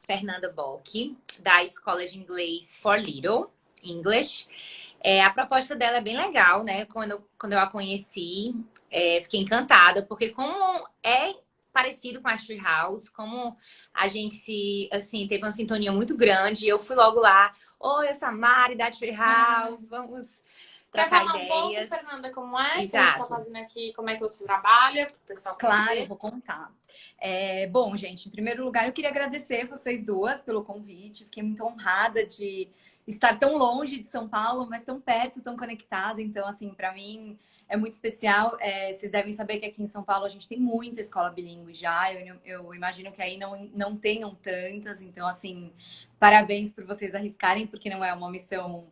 Fernanda Bock, da Escola de Inglês For Little English. A proposta dela é bem legal, né? Quando eu a conheci, fiquei encantada, porque como é parecido com a Tree House, como a gente assim, teve uma sintonia muito grande, eu fui logo lá, oi, eu sou a Mari da Tree House, vamos Quer trocar falar um pouco, ideias. Fernanda, como é que a gente está Exato. fazendo aqui, como é que você trabalha, para o pessoal Claro, eu conhecer? vou contar. Bom, gente, em primeiro lugar, eu queria agradecer vocês duas pelo convite. Fiquei muito honrada de estar tão longe de São Paulo, mas tão perto, tão conectada. Então, assim, para mim é muito especial. Vocês devem saber que aqui em São Paulo a gente tem muita escola bilíngue já. Eu imagino que aí não tenham tantas. Então, assim, parabéns por vocês arriscarem, porque não é uma missão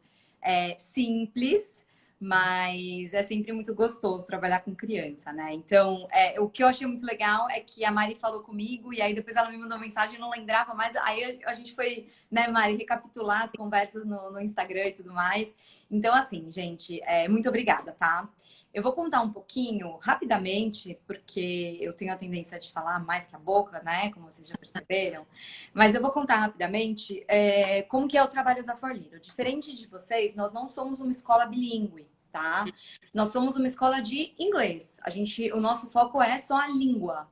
simples. Mas é sempre muito gostoso trabalhar com criança, né? Então, o que eu achei muito legal é que a Mari falou comigo e aí depois ela me mandou uma mensagem, eu não lembrava mais. Aí a gente foi, né, Mari, recapitular as conversas no Instagram e tudo mais. Então, assim, gente, muito obrigada, tá? Eu vou contar um pouquinho, rapidamente, porque eu tenho a tendência de falar mais que a boca, né? Como vocês já perceberam. Mas eu vou contar rapidamente como que é o trabalho da For Little. Diferente de vocês, nós não somos uma escola bilíngue, tá? Nós somos uma escola de inglês. O nosso foco é só a língua.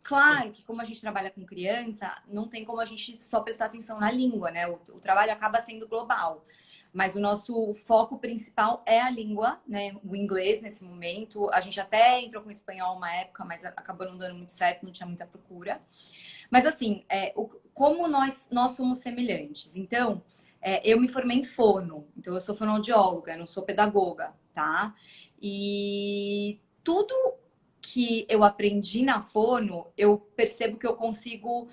Claro que como a gente trabalha com criança, não tem como a gente só prestar atenção na língua, né? O trabalho acaba sendo global. Mas o nosso foco principal é a língua, né? O inglês nesse momento. A gente até entrou com o espanhol uma época, mas acabou não dando muito certo, não tinha muita procura. Mas assim, como nós somos semelhantes. Então, eu me formei em fono, então eu sou fonoaudióloga, não sou pedagoga, tá? E tudo que eu aprendi na fono, eu percebo que eu consigo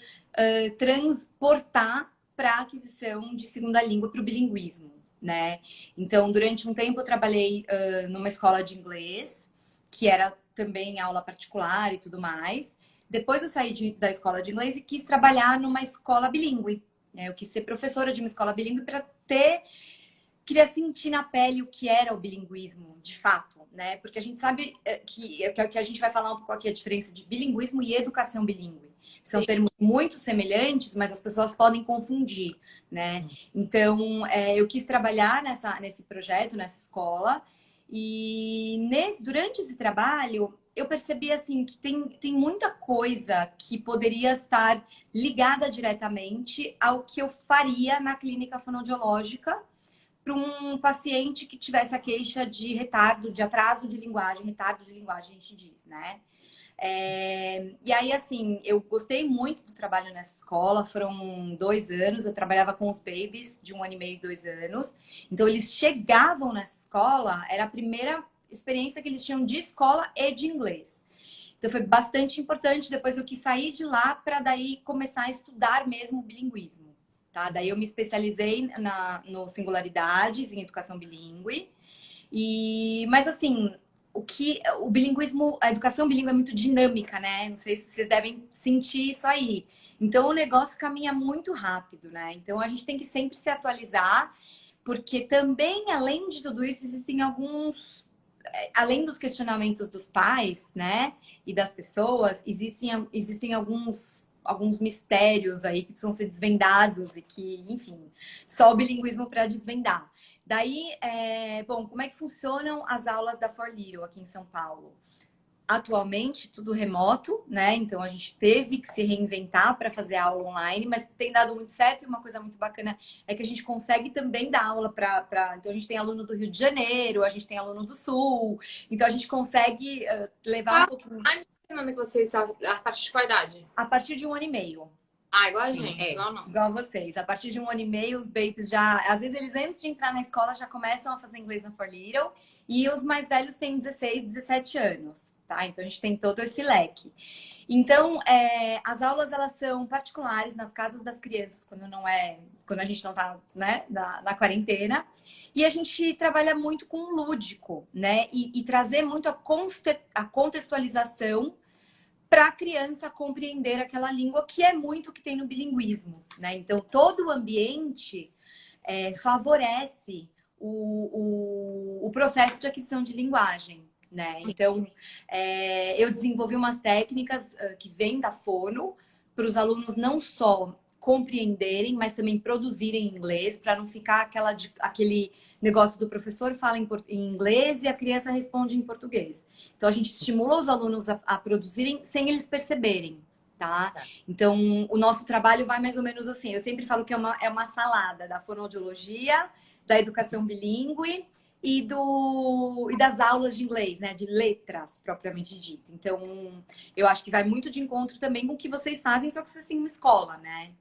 transportar para a aquisição de segunda língua, para o bilinguismo, né? Então, durante um tempo eu trabalhei numa escola de inglês, que era também aula particular e tudo mais. Depois eu saí da escola de inglês e quis trabalhar numa escola bilíngue. Eu quis ser professora de uma escola bilíngue para queria sentir na pele o que era o bilinguismo, de fato, né? Porque a gente sabe que a gente vai falar um pouco aqui a diferença de bilinguismo e educação bilíngue. São termos muito semelhantes, mas as pessoas podem confundir, né? Então, eu quis trabalhar nesse projeto, nessa escola, e durante esse trabalho, eu percebi assim que tem muita coisa que poderia estar ligada diretamente ao que eu faria na clínica fonoaudiológica para um paciente que tivesse a queixa de retardo, de atraso de linguagem, retardo de linguagem, a gente diz, né? E aí, assim, eu gostei muito do trabalho nessa escola. Foram 2 anos, eu trabalhava com os babies de 1 ano e meio, 2 anos. Então, eles chegavam nessa escola, era a primeira experiência que eles tinham de escola e de inglês. Então, foi bastante importante. Depois eu quis sair de lá para daí começar a estudar mesmo o bilinguismo. Tá? Daí eu me especializei no Singularidades, em educação bilíngue. Mas assim, o bilinguismo, a educação bilíngue é muito dinâmica, né? Não sei se vocês devem sentir isso aí. Então o negócio caminha muito rápido, né? Então a gente tem que sempre se atualizar, porque também, além de tudo isso, existem além dos questionamentos dos pais, né? E das pessoas, existem alguns mistérios aí que precisam ser desvendados e que, enfim, só o bilinguismo para desvendar. Daí, bom, como é que funcionam as aulas da For Little aqui em São Paulo? Atualmente, tudo remoto, né? Então, a gente teve que se reinventar para fazer aula online, mas tem dado muito certo. E uma coisa muito bacana é que a gente consegue também dar aula Então, a gente tem aluno do Rio de Janeiro, a gente tem aluno do Sul. Então, a gente consegue levar um pouquinho... Fernanda, que vocês, a partir de qual idade? A partir de 1 ano e meio. Ah, igual a Sim, gente, igual nós. Igual vocês. A partir de 1 ano e meio, os babies já... Às vezes, eles antes de entrar na escola já começam a fazer inglês na For Little. E os mais velhos têm 16, 17 anos, tá? Então, a gente tem todo esse leque. Então, as aulas, elas são particulares nas casas das crianças, quando a gente não tá, né, na quarentena. E a gente trabalha muito com o lúdico, né? E trazer muito a contextualização para a criança compreender aquela língua, que é muito o que tem no bilinguismo, né? Então, todo o ambiente favorece o processo de aquisição de linguagem, né? Então, eu desenvolvi umas técnicas que vêm da fono para os alunos não só compreenderem, mas também produzirem em inglês, para não ficar aquele negócio do professor fala em inglês e a criança responde em português. Então, a gente estimula os alunos a produzirem sem eles perceberem, tá? Então, o nosso trabalho vai mais ou menos assim. Eu sempre falo que é uma salada da fonoaudiologia, da educação bilíngue e das aulas de inglês, né? De letras, propriamente dito. Então, eu acho que vai muito de encontro também com o que vocês fazem, só que vocês têm uma escola, né?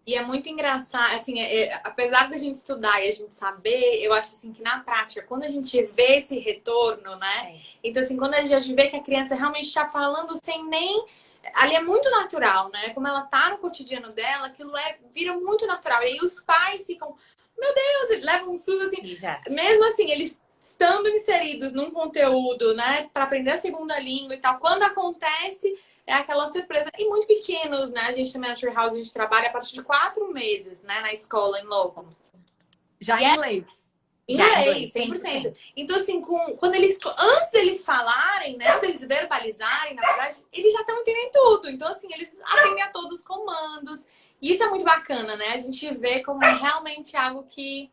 E é muito engraçado, assim, apesar da gente estudar e a gente saber, eu acho assim que na prática, quando a gente vê esse retorno, né? Então, assim, quando a gente vê que a criança realmente está falando sem nem... Ali é muito natural, né? Como ela tá no cotidiano dela, aquilo vira muito natural. E aí os pais ficam, meu Deus, levam um susto, assim. Exato. Mesmo assim, eles estando inseridos num conteúdo, né? Para aprender a segunda língua e tal. Quando acontece... É aquela surpresa. E muito pequenos, né? A gente também na Treehouse, a gente trabalha a partir de 4 meses, né? Na escola, em Logo. Já em inglês. Inglês, 100%. Então, assim, antes deles falarem, né? Antes deles verbalizarem, na verdade, eles já estão entendendo tudo. Então, assim, eles aprendem a todos os comandos. E isso é muito bacana, né? A gente vê como é realmente algo que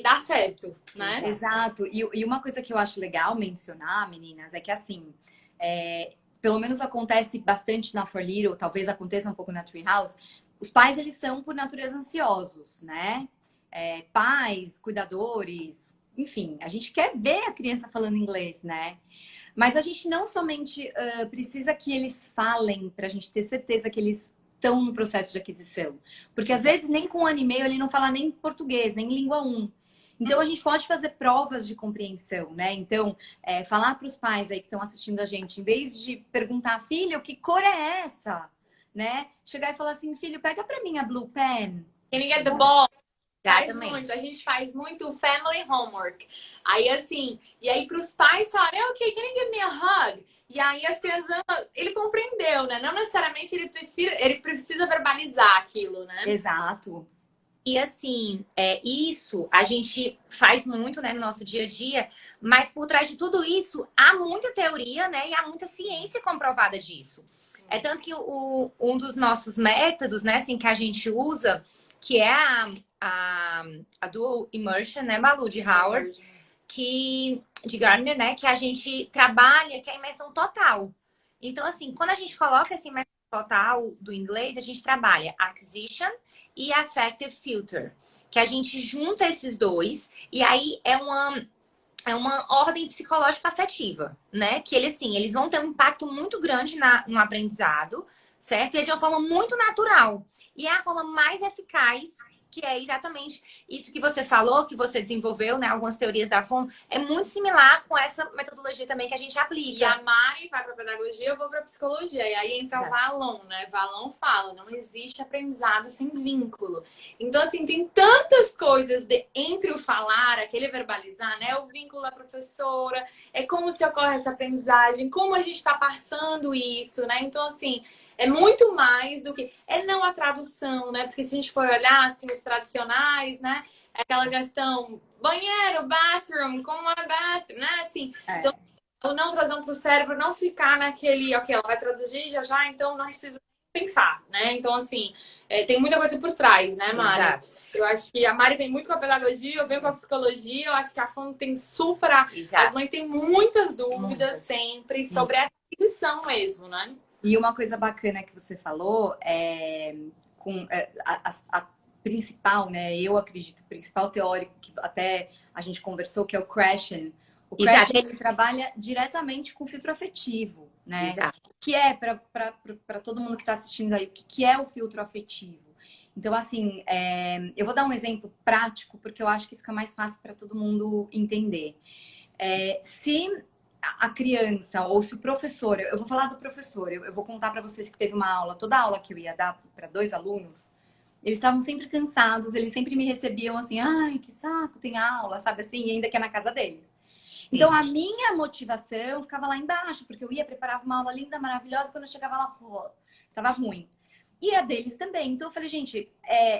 dá certo, né? Exato. E uma coisa que eu acho legal mencionar, meninas, é que, assim... pelo menos acontece bastante na For Little, talvez aconteça um pouco na Treehouse, os pais, eles são, por natureza, ansiosos, né? Pais, cuidadores, enfim, a gente quer ver a criança falando inglês, né? Mas a gente não somente precisa que eles falem para a gente ter certeza que eles estão no processo de aquisição. Porque, às vezes, nem com 1 ano e meio ele não fala nem português, nem língua 1. Então, a gente pode fazer provas de compreensão, né? Então, falar para os pais aí que estão assistindo a gente, em vez de perguntar, filho, que cor é essa? Né? Chegar e falar assim, filho, pega para mim a blue pen. Can you get the ball? Exatamente. A gente faz muito family homework. Aí, assim, e aí para os pais falarem, ok, can you give me a hug? E aí as crianças, ele compreendeu, né? Não necessariamente ele precisa verbalizar aquilo, né? Exato. E assim, isso a gente faz muito, né, no nosso dia a dia, mas por trás de tudo isso há muita teoria, né, e há muita ciência comprovada disso. É tanto que um dos nossos métodos, né, assim, que a gente usa, que é a Dual Immersion, né, Malu, de Howard, de Gardner, né, que a gente trabalha, que é a imersão total. Então, assim, quando a gente coloca essa imersão total do inglês, a gente trabalha Acquisition e Affective Filter, que a gente junta esses dois e aí é uma ordem psicológico-afetiva, né? Que eles vão ter um impacto muito grande no aprendizado, certo? E é de uma forma muito natural. E é a forma mais eficaz, que é exatamente isso que você falou, que você desenvolveu, né? Algumas teorias da FON, é muito similar com essa metodologia também que a gente aplica. E a Mari vai para pedagogia, eu vou para psicologia. E aí entra o Valon, né? Valon fala, não existe aprendizado sem vínculo. Então, assim, tem tantas coisas entre o falar, aquele verbalizar, né? O vínculo da professora, como se ocorre essa aprendizagem, como a gente está passando isso, né? Então, assim, é muito mais do que... não a tradução, né? Porque se a gente for olhar, assim, os tradicionais, né? É aquela questão, banheiro, bathroom, como é bathroom, né? Assim, então, não trazer para o cérebro, não ficar naquele... Ok, ela vai traduzir já, então não preciso pensar, né? Então, assim, tem muita coisa por trás, né, Mari? Exato. Eu acho que a Mari vem muito com a pedagogia, eu venho com a psicologia, eu acho que a FON tem super... As mães têm muitas dúvidas sempre sobre essa aquisição mesmo, né? E uma coisa bacana que você falou a principal, né? Eu acredito, o principal teórico que até a gente conversou, que é o Krashen. O Krashen, ele trabalha diretamente com filtro afetivo, né? Exato. Que é, para todo mundo que está assistindo aí, o que é o filtro afetivo? Então, assim, eu vou dar um exemplo prático, porque eu acho que fica mais fácil para todo mundo entender. Se a criança ou se o professor, eu vou falar do professor, eu vou contar para vocês que teve uma aula, toda aula que eu ia dar para 2 alunos, eles estavam sempre cansados, eles sempre me recebiam assim, ai, que saco, tem aula, sabe assim, e ainda que é na casa deles. Então, a minha motivação ficava lá embaixo, porque eu ia, preparava uma aula linda, maravilhosa, quando eu chegava lá, tava ruim. E a deles também. Então, eu falei, gente,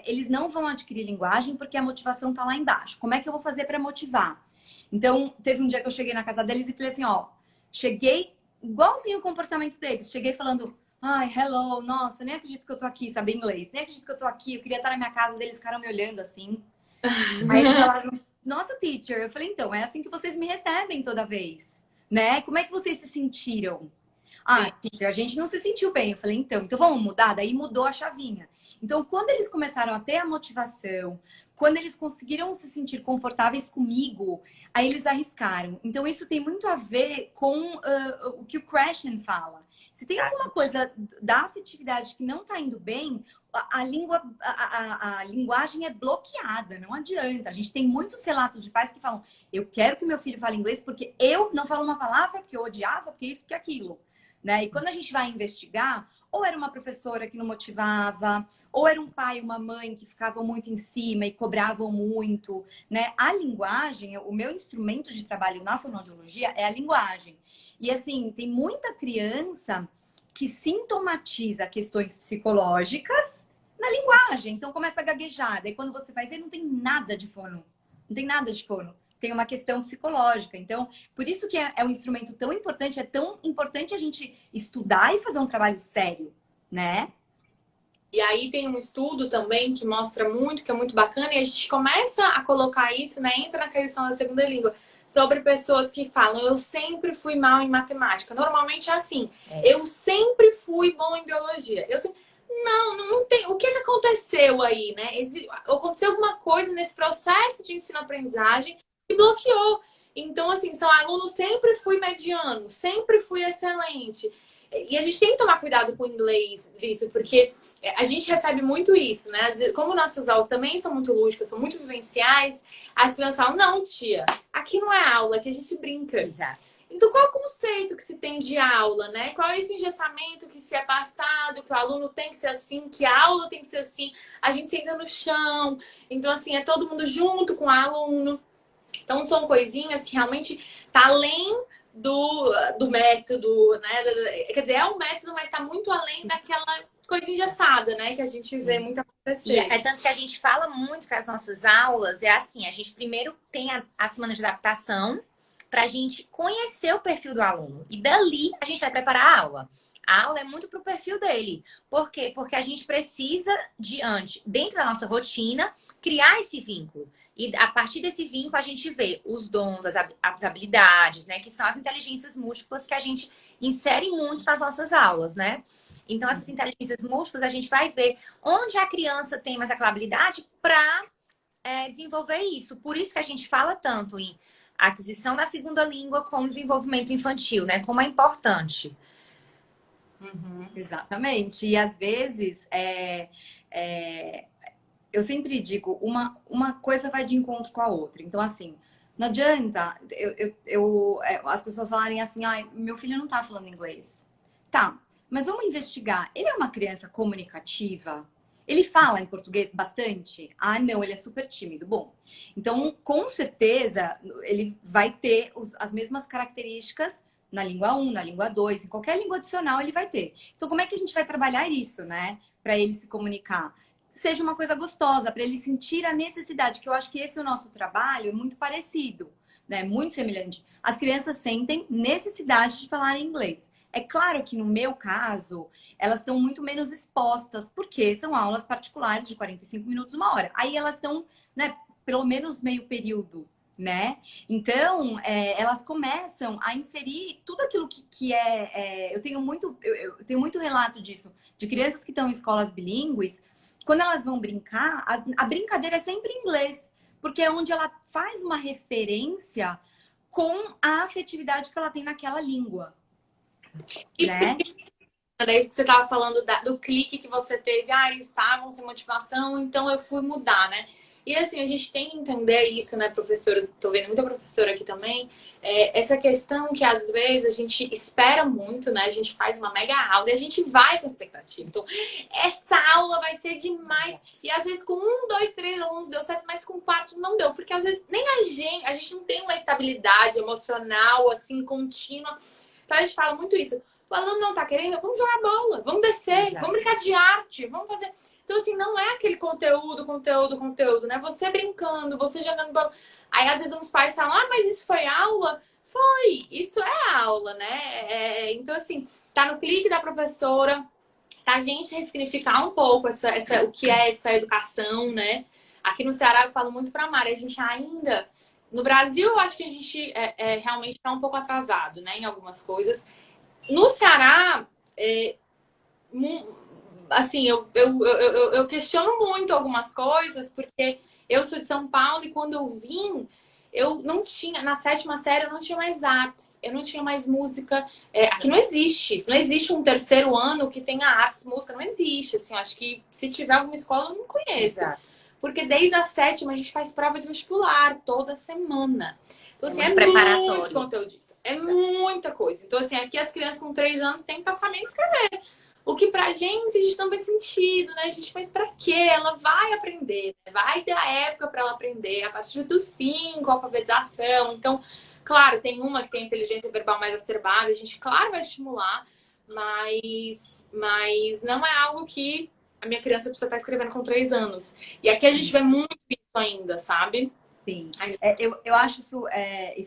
eles não vão adquirir linguagem porque a motivação tá lá embaixo. Como é que eu vou fazer para motivar? Então, teve um dia que eu cheguei na casa deles e falei assim, ó, cheguei igualzinho o comportamento deles. Cheguei falando, Ai, hello, nossa, nem acredito que eu tô aqui, sabe inglês. Nem acredito que eu tô aqui, eu queria estar na minha casa deles, ficaram me olhando assim. Aí eles falaram, nossa, teacher. Eu falei, então, é assim que vocês me recebem toda vez, né? Como é que vocês se sentiram? Ah, teacher, a gente não se sentiu bem. Eu falei, então vamos mudar? Daí mudou a chavinha. Então, quando eles começaram a ter a motivação, quando eles conseguiram se sentir confortáveis comigo, aí eles arriscaram. Então, isso tem muito a ver com o que o Krashen fala. Se tem alguma coisa da afetividade que não está indo bem, a linguagem é bloqueada, não adianta. A gente tem muitos relatos de pais que falam: eu quero que meu filho fale inglês porque eu não falo uma palavra, porque eu odiava, porque isso, porque aquilo. Né? E quando a gente vai investigar, ou era uma professora que não motivava, ou era um pai e uma mãe que ficavam muito em cima e cobravam muito. Né? A linguagem, o meu instrumento de trabalho na fonoaudiologia é a linguagem. E assim, tem muita criança que sintomatiza questões psicológicas na linguagem. Então começa a gaguejar. Daí quando você vai ver, não tem nada de fono. Não tem nada de fono. Tem uma questão psicológica. Então, por isso que é um instrumento tão importante. É tão importante a gente estudar e fazer um trabalho sério, né? E aí tem um estudo também que mostra muito, que é muito bacana, e a gente começa a colocar isso, né? Entra na questão da segunda língua, sobre pessoas que falam, eu sempre fui mal em matemática. Normalmente é assim, eu sempre fui bom em biologia. Não tem. O que aconteceu aí, né? Aconteceu alguma coisa nesse processo de ensino-aprendizagem que bloqueou. Então, assim, são alunos, sempre fui mediano, sempre fui excelente. E a gente tem que tomar cuidado com o inglês disso, porque a gente recebe muito isso, né? Como nossas aulas também são muito lúdicas, são muito vivenciais, as crianças falam, não, tia, aqui não é aula, aqui a gente brinca. Exato. Então, qual é o conceito que se tem de aula, né? Qual é esse engessamento que se é passado, que o aluno tem que ser assim, que a aula tem que ser assim, a gente senta no chão. Então, assim, é todo mundo junto com o aluno. Então, são coisinhas que realmente tá além do método, né? Quer dizer, é um método, mas tá muito além daquela coisa engessada, né? Que a gente vê muito acontecer. E é tanto que a gente fala muito com as nossas aulas, é assim, a gente primeiro tem a semana de adaptação para a gente conhecer o perfil do aluno. E dali a gente vai preparar a aula. A aula é muito pro perfil dele. Por quê? Porque a gente precisa, dentro da nossa rotina, criar esse vínculo. E a partir desse vínculo, a gente vê os dons, as habilidades, né? Que são as inteligências múltiplas que a gente insere muito nas nossas aulas, né? Então, essas inteligências múltiplas, a gente vai ver onde a criança tem mais aquela habilidade para desenvolver isso. Por isso que a gente fala tanto em aquisição da segunda língua como desenvolvimento infantil, né? Como é importante. Exatamente. E às vezes, eu sempre digo, uma coisa vai de encontro com a outra. Então, assim, não adianta as pessoas falarem assim, ai, meu filho não tá falando inglês. Tá, mas vamos investigar. Ele é uma criança comunicativa? Ele fala em português bastante? Ah, não, ele é super tímido. Bom, então, com certeza, ele vai ter as mesmas características na língua 1, na língua 2, em qualquer língua adicional ele vai ter. Então, como é que a gente vai trabalhar isso, né? Para ele se comunicar? Seja uma coisa gostosa, para ele sentir a necessidade, que eu acho que esse é o nosso trabalho, é muito parecido, né? Muito semelhante. As crianças sentem necessidade de falar inglês. É claro que no meu caso, elas estão muito menos expostas, porque são aulas particulares de 45 minutos, uma hora. Aí elas estão, né, pelo menos meio período, né? Então, elas começam a inserir tudo aquilo que eu tenho muito relato disso, de crianças que estão em escolas bilíngues, quando elas vão brincar, a brincadeira é sempre em inglês, porque é onde ela faz uma referência com a afetividade que ela tem naquela língua. E né? Daí você estava falando do clique que você teve, eles estavam sem motivação, então eu fui mudar, né? E assim, a gente tem que entender isso, né, professoras? Estou vendo muita professora aqui também. Essa questão que às vezes a gente espera muito, né? A gente faz uma mega aula e a gente vai com expectativa. Então, essa aula vai ser demais. E às vezes com 1, 2, 3 alunos deu certo, mas com 4 não deu. Porque às vezes nem a gente não tem uma estabilidade emocional, assim, contínua. Então a gente fala muito isso. O aluno não tá querendo, vamos jogar bola, vamos descer, Exato. vamos brincar de arte, vamos fazer. Então, assim, não é aquele conteúdo, né? Você brincando, você jogando bola. Aí, às vezes, uns pais falam, mas isso foi aula? Foi, isso é aula, né? Então, assim, tá no clique da professora, a gente ressignificar um pouco o que é essa educação, né? Aqui no Ceará eu falo muito pra Mari, a gente ainda... No Brasil, eu acho que a gente realmente está um pouco atrasado, né? Em algumas coisas. No Ceará, assim, eu questiono muito algumas coisas, porque eu sou de São Paulo e quando eu vim, eu não tinha, na 7ª série, eu não tinha mais artes, eu não tinha mais música. Aqui não existe, não existe um 3º ano que tenha artes, música, não existe. Assim, eu acho que se tiver alguma escola, eu não conheço. Exato. Porque desde a 7ª a gente faz prova de vestibular toda semana. Então, assim, muito muito preparatório. conteudista. É muita coisa. Então, assim, aqui as crianças com 3 anos têm que estar sabendo escrever. O que pra gente, a gente não vê sentido, né? A gente, mas pra quê? Ela vai aprender, né? Vai ter a época pra ela aprender. A partir dos 5, alfabetização. Então, claro, tem uma que tem inteligência verbal mais acerbada. A gente, claro, vai estimular. Mas não é algo que a minha criança precisa estar escrevendo com 3 anos. E aqui a gente vê muito isso ainda, sabe? Sim. Eu acho isso,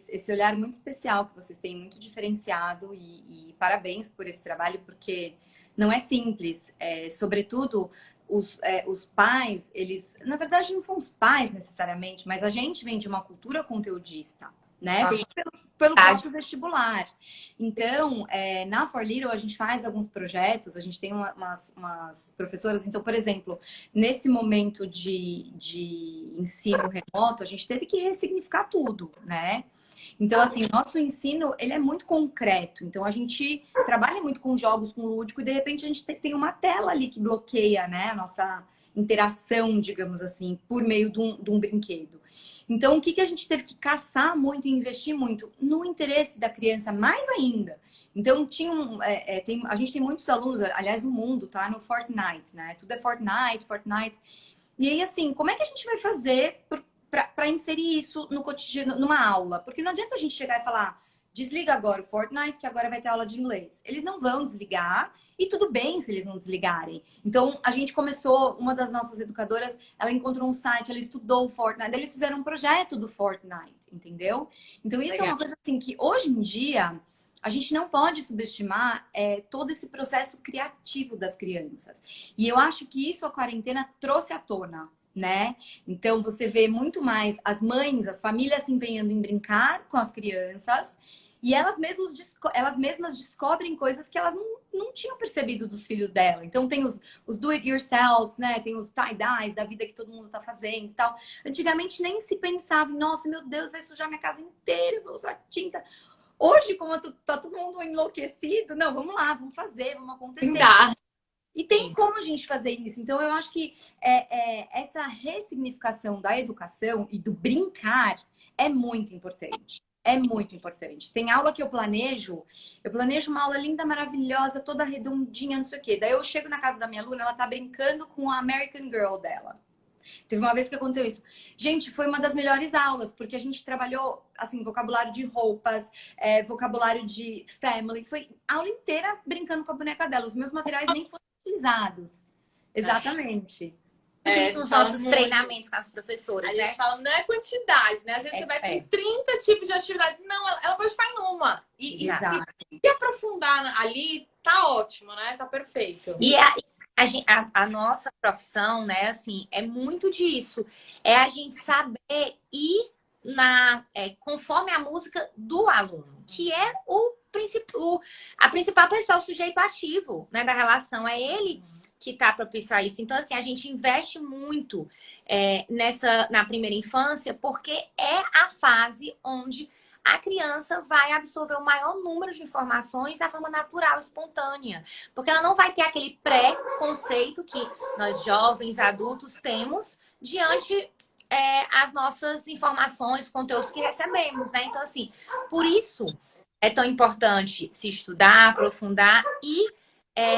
esse olhar muito especial que vocês têm, muito diferenciado e parabéns por esse trabalho, porque não é simples. Sobretudo, os pais, eles... Na verdade, não são os pais necessariamente, mas a gente vem de uma cultura conteudista, né? Pelo próprio vestibular. Então, na For Little, a gente faz alguns projetos, a gente tem umas professoras. Então, por exemplo, nesse momento de ensino remoto, a gente teve que ressignificar tudo, né? Então, assim, o nosso ensino, ele é muito concreto. Então, a gente trabalha muito com jogos, com lúdico, e de repente a gente tem uma tela ali que bloqueia, né, a nossa interação, digamos assim, por meio de um brinquedo. Então, o que a gente teve que caçar muito e investir muito? No interesse da criança, mais ainda. Então, a gente tem muitos alunos, aliás, o mundo tá no Fortnite, né? Tudo é Fortnite. E aí, assim, como é que a gente vai fazer para inserir isso no cotidiano, numa aula? Porque não adianta a gente chegar e falar, desliga agora o Fortnite, que agora vai ter aula de inglês. Eles não vão desligar, e tudo bem se eles não desligarem. Então, a gente começou, uma das nossas educadoras, ela encontrou um site, ela estudou o Fortnite, eles fizeram um projeto do Fortnite, entendeu? Então, isso é uma coisa assim que, hoje em dia, a gente não pode subestimar todo esse processo criativo das crianças. E eu acho que isso a quarentena trouxe à tona, né? Então, você vê muito mais as mães, as famílias se empenhando em brincar com as crianças e elas mesmas descobrem coisas que elas não tinham percebido dos filhos dela. Então, tem os do-it-yourselves, né? Tem os tie-dyes da vida que todo mundo tá fazendo e tal. Antigamente, nem se pensava, nossa, meu Deus, vai sujar minha casa inteira, vou usar tinta. Hoje, como tá todo mundo enlouquecido, não, vamos lá, vamos fazer, vamos acontecer. Pintar. E tem como a gente fazer isso. Então, eu acho que essa ressignificação da educação e do brincar é muito importante. É muito importante. Tem aula que eu planejo uma aula linda, maravilhosa, toda redondinha, não sei o quê. Daí eu chego na casa da minha aluna, ela tá brincando com a American Girl dela. Teve uma vez que aconteceu isso. Gente, foi uma das melhores aulas, porque a gente trabalhou, assim, vocabulário de roupas, vocabulário de family. Foi aula inteira brincando com a boneca dela. Os meus materiais nem foram utilizados. Exatamente. Os nossos treinamentos com as professoras, a gente fala, não é quantidade, né? Às vezes você vai com 30 tipos de atividade. Não, ela pode ficar em uma. E se aprofundar ali, tá ótimo, né? Tá perfeito. E a nossa profissão, né, assim, é muito disso. É a gente saber ir conforme a música do aluno, que é a principal pessoa, o sujeito ativo, né, da relação. É ele que está propício a isso. Então, assim, a gente investe muito na primeira infância, porque é a fase onde a criança vai absorver o maior número de informações da forma natural, espontânea. Porque ela não vai ter aquele pré-conceito que nós, jovens, adultos, temos diante as nossas informações, conteúdos que recebemos, né? Então, assim, por isso é tão importante se estudar, aprofundar e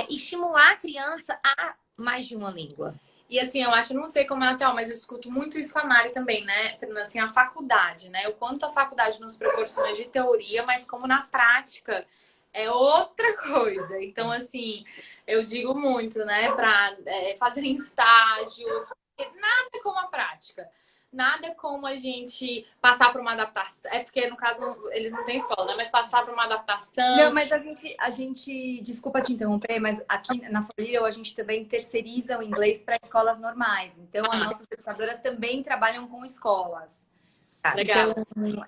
estimular a criança a mais de uma língua. E assim, eu acho, não sei como é atual, mas eu escuto muito isso com a Mari também, né, Fernanda? Assim, a faculdade, né? O quanto a faculdade nos proporciona de teoria, mas como na prática é outra coisa. Então, assim, eu digo muito, né, para fazerem estágios, porque nada é como a prática. nada como a gente passar por uma adaptação. É porque, no caso, eles não têm escola, né? Mas passar por uma adaptação. Não, mas a gente, desculpa te interromper, mas aqui na For Little a gente também terceiriza o inglês para escolas normais. Então, as nossas educadoras também trabalham com escolas. Legal. Então,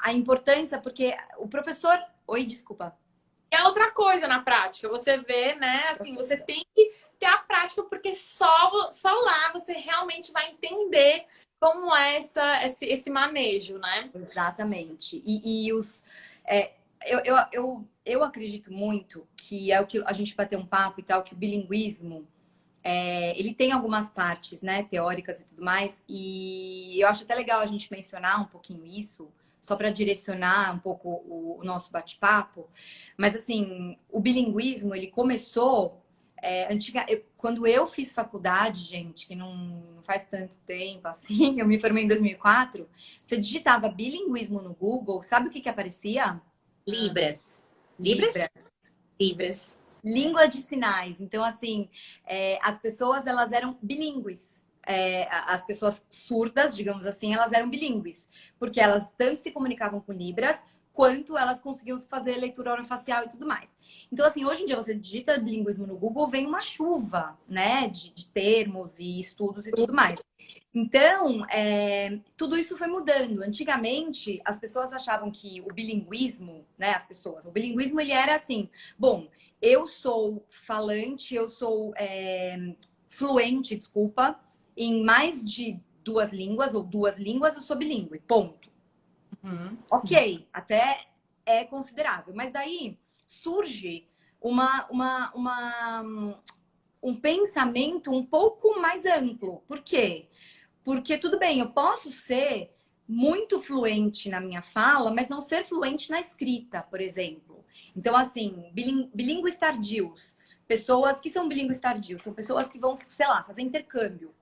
a importância, porque o professor... Oi, desculpa. É outra coisa na prática. Você vê, né? Assim, você tem que ter a prática, porque só lá você realmente vai entender como é esse manejo, né? Exatamente. Eu acredito muito que é o que a gente bateu um papo e tal, que o bilinguismo, ele tem algumas partes, né, teóricas e tudo mais, e eu acho até legal a gente mencionar um pouquinho isso, só para direcionar um pouco o nosso bate-papo. Mas, assim, o bilinguismo, ele começou... quando eu fiz faculdade, gente, que não faz tanto tempo assim, eu me formei em 2004, você digitava bilinguismo no Google, sabe o que aparecia? Libras. Libras? Libras. Língua de sinais. Então, assim, as pessoas, elas eram bilíngues. As pessoas surdas, digamos assim, elas eram bilíngues. Porque elas tanto se comunicavam com Libras, quanto elas conseguiam fazer leitura orofacial e tudo mais. Então, assim, hoje em dia você digita bilinguismo no Google, vem uma chuva, né, de termos e estudos e tudo mais. Então, tudo isso foi mudando. Antigamente, as pessoas achavam que o bilinguismo, né, o bilinguismo, ele era assim, bom, eu sou falante, eu sou fluente, desculpa, em mais de duas línguas, ou duas línguas, eu sou bilíngue, ponto. Ok, até é considerável. Mas daí surge um pensamento um pouco mais amplo. Por quê? Porque tudo bem, eu posso ser muito fluente na minha fala, mas não ser fluente na escrita, por exemplo. Então, assim, bilíngues tardios. Pessoas que são bilíngues tardios são pessoas que vão, sei lá, fazer intercâmbio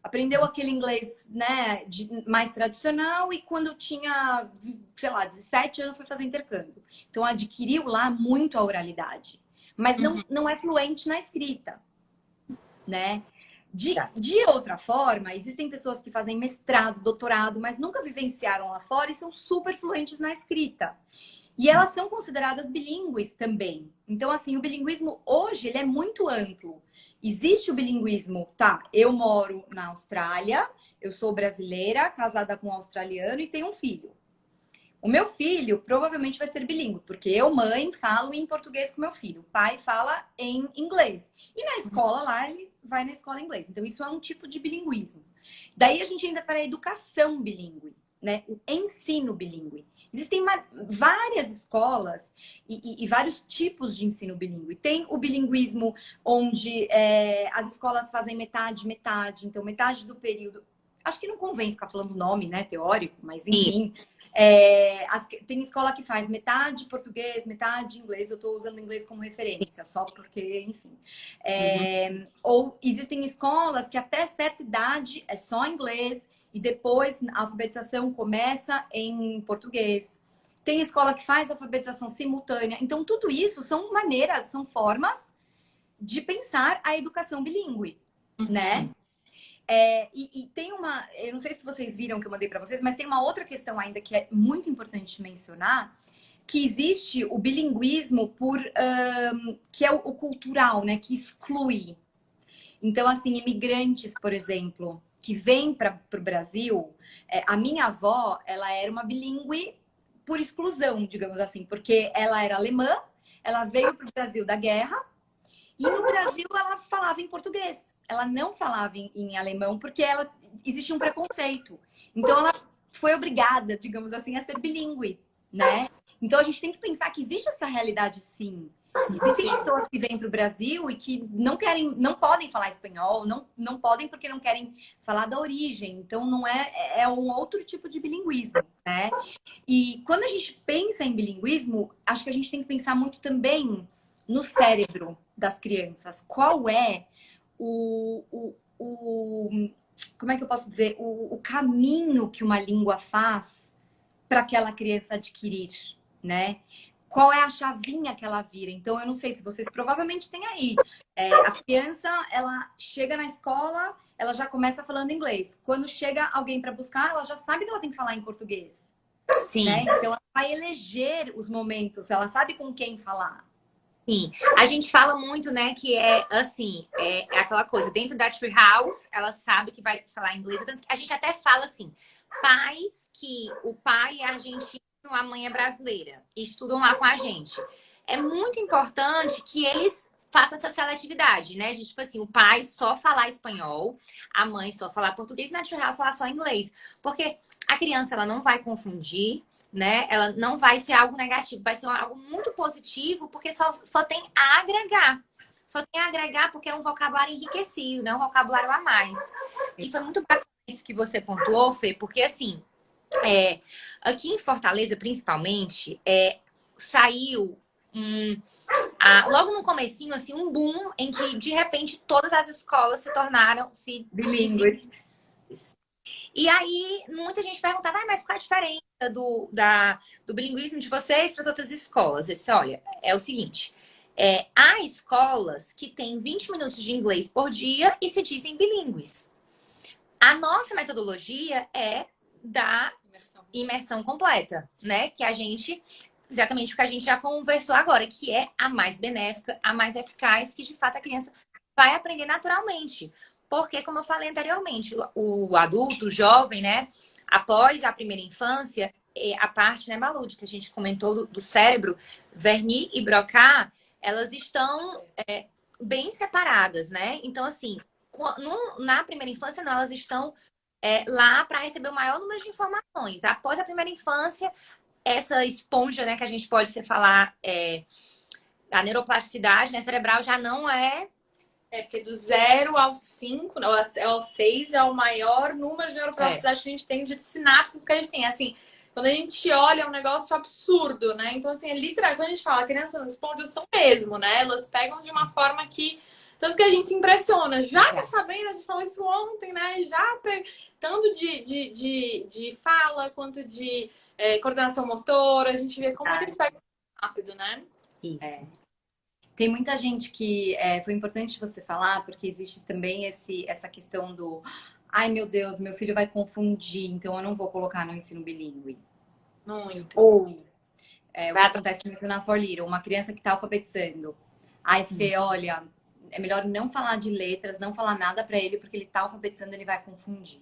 aprendeu aquele inglês, né, mais tradicional e quando tinha, sei lá, 17 anos foi fazer intercâmbio. Então adquiriu lá muito a oralidade, mas não é fluente na escrita, né? De outra forma, existem pessoas que fazem mestrado, doutorado, mas nunca vivenciaram lá fora e são super fluentes na escrita. E elas são consideradas bilíngues também. Então, assim, o bilinguismo hoje ele é muito amplo. Existe o bilinguismo, tá? Eu moro na Austrália, eu sou brasileira, casada com um australiano e tenho um filho. O meu filho provavelmente vai ser bilíngue, porque eu, mãe, falo em português com meu filho. O pai fala em inglês. E na escola lá, ele vai na escola em inglês. Então, isso é um tipo de bilinguismo. Daí a gente ainda para a educação bilíngue, né? O ensino bilíngue. Existem várias escolas e vários tipos de ensino bilíngue. Tem o bilinguismo onde as escolas fazem metade, metade. Então, metade do período... Acho que não convém ficar falando nome, né? Teórico, mas enfim. Tem escola que faz metade português, metade inglês. Eu estou usando inglês como referência, só porque, enfim. Ou existem escolas que até certa idade é só inglês. E depois a alfabetização começa em português. Tem escola que faz alfabetização simultânea. Então, tudo isso são maneiras, são formas de pensar a educação bilíngue, né? E tem eu não sei se vocês viram que eu mandei para vocês, mas tem uma outra questão ainda que é muito importante mencionar, que existe o bilinguismo que é o cultural, né? Que exclui. Então, assim, imigrantes, por exemplo, que vem para o Brasil, a minha avó, ela era uma bilíngue por exclusão, digamos assim, porque ela era alemã, ela veio para o Brasil da guerra e no Brasil ela falava em português. Ela não falava em alemão porque existia um preconceito. Então ela foi obrigada, digamos assim, a ser bilíngue, né? Então a gente tem que pensar que existe essa realidade, sim. Existem pessoas que vêm para o Brasil e que não podem falar espanhol, não podem porque não querem falar da origem. Então, não é um outro tipo de bilinguismo, né? E quando a gente pensa em bilinguismo, acho que a gente tem que pensar muito também no cérebro das crianças. Qual é como é que eu posso dizer? O caminho que uma língua faz para aquela criança adquirir, né? Qual é a chavinha que ela vira? Então, eu não sei se vocês provavelmente têm aí A criança, ela chega na escola, ela já começa falando inglês. Quando chega alguém para buscar, ela já sabe que ela tem que falar em português. Sim. Né? Então, ela vai eleger os momentos, ela sabe com quem falar. Sim, a gente fala muito, né, que é assim, é aquela coisa, dentro da Treehouse, ela sabe que vai falar inglês, tanto que a gente até fala assim, pais que o pai é argentino, a mãe é brasileira, e estudam lá com a gente. É muito importante que eles façam essa seletividade, né? Tipo assim, o pai só falar espanhol, a mãe só falar português e na Treehouse falar só inglês. Porque a criança, ela não vai confundir, né? Ela não vai ser algo negativo, vai ser algo muito positivo, porque só tem a agregar. Só tem a agregar porque é um vocabulário enriquecido, né? Um vocabulário a mais. E foi muito bacana isso que você pontuou, Fê, porque assim, aqui em Fortaleza, principalmente, saiu logo no comecinho, assim, um boom em que, de repente, todas as escolas se tornaram Bilíngues. E aí, muita gente perguntava, mas qual a diferença do bilinguismo de vocês para as outras escolas? Eu disse, olha, é o seguinte, há escolas que têm 20 minutos de inglês por dia e se dizem bilíngues. A nossa metodologia é da imersão completa, né? Que a gente, exatamente o que a gente já conversou agora, que é a mais benéfica, a mais eficaz, que de fato a criança vai aprender naturalmente. Porque, como eu falei anteriormente, o adulto, o jovem, né? Após a primeira infância, a parte, né, Malu, que a gente comentou do cérebro, Wernicke e Broca, elas estão bem separadas, né? Então, assim, na primeira infância, não, elas estão lá para receber o maior número de informações. Após a primeira infância, essa esponja, né, que a gente pode falar, a neuroplasticidade, né, cerebral já não é. Porque do 0 ao 5, ao 6 é o maior número de neuroplasticidade que a gente tem, de sinapses que a gente tem. Assim, quando a gente olha, é um negócio absurdo, né? Então, assim, literalmente, quando a gente fala, crianças esponjas são mesmo, né? Elas pegam de uma forma que... Tanto que a gente se impressiona. Já tá sabendo, a gente falou isso ontem, né? Tanto de fala, quanto de coordenação motora. A gente vê como eles pegam rápido, né? Isso. Tem muita gente que foi importante você falar, porque existe também essa questão do ai meu Deus, meu filho vai confundir, então eu não vou colocar no ensino bilíngue. Muito. Ou o que acontece muito na For Little, uma criança que está alfabetizando. Ai, Fê, olha, é melhor não falar de letras, não falar nada para ele, porque ele está alfabetizando, ele vai confundir.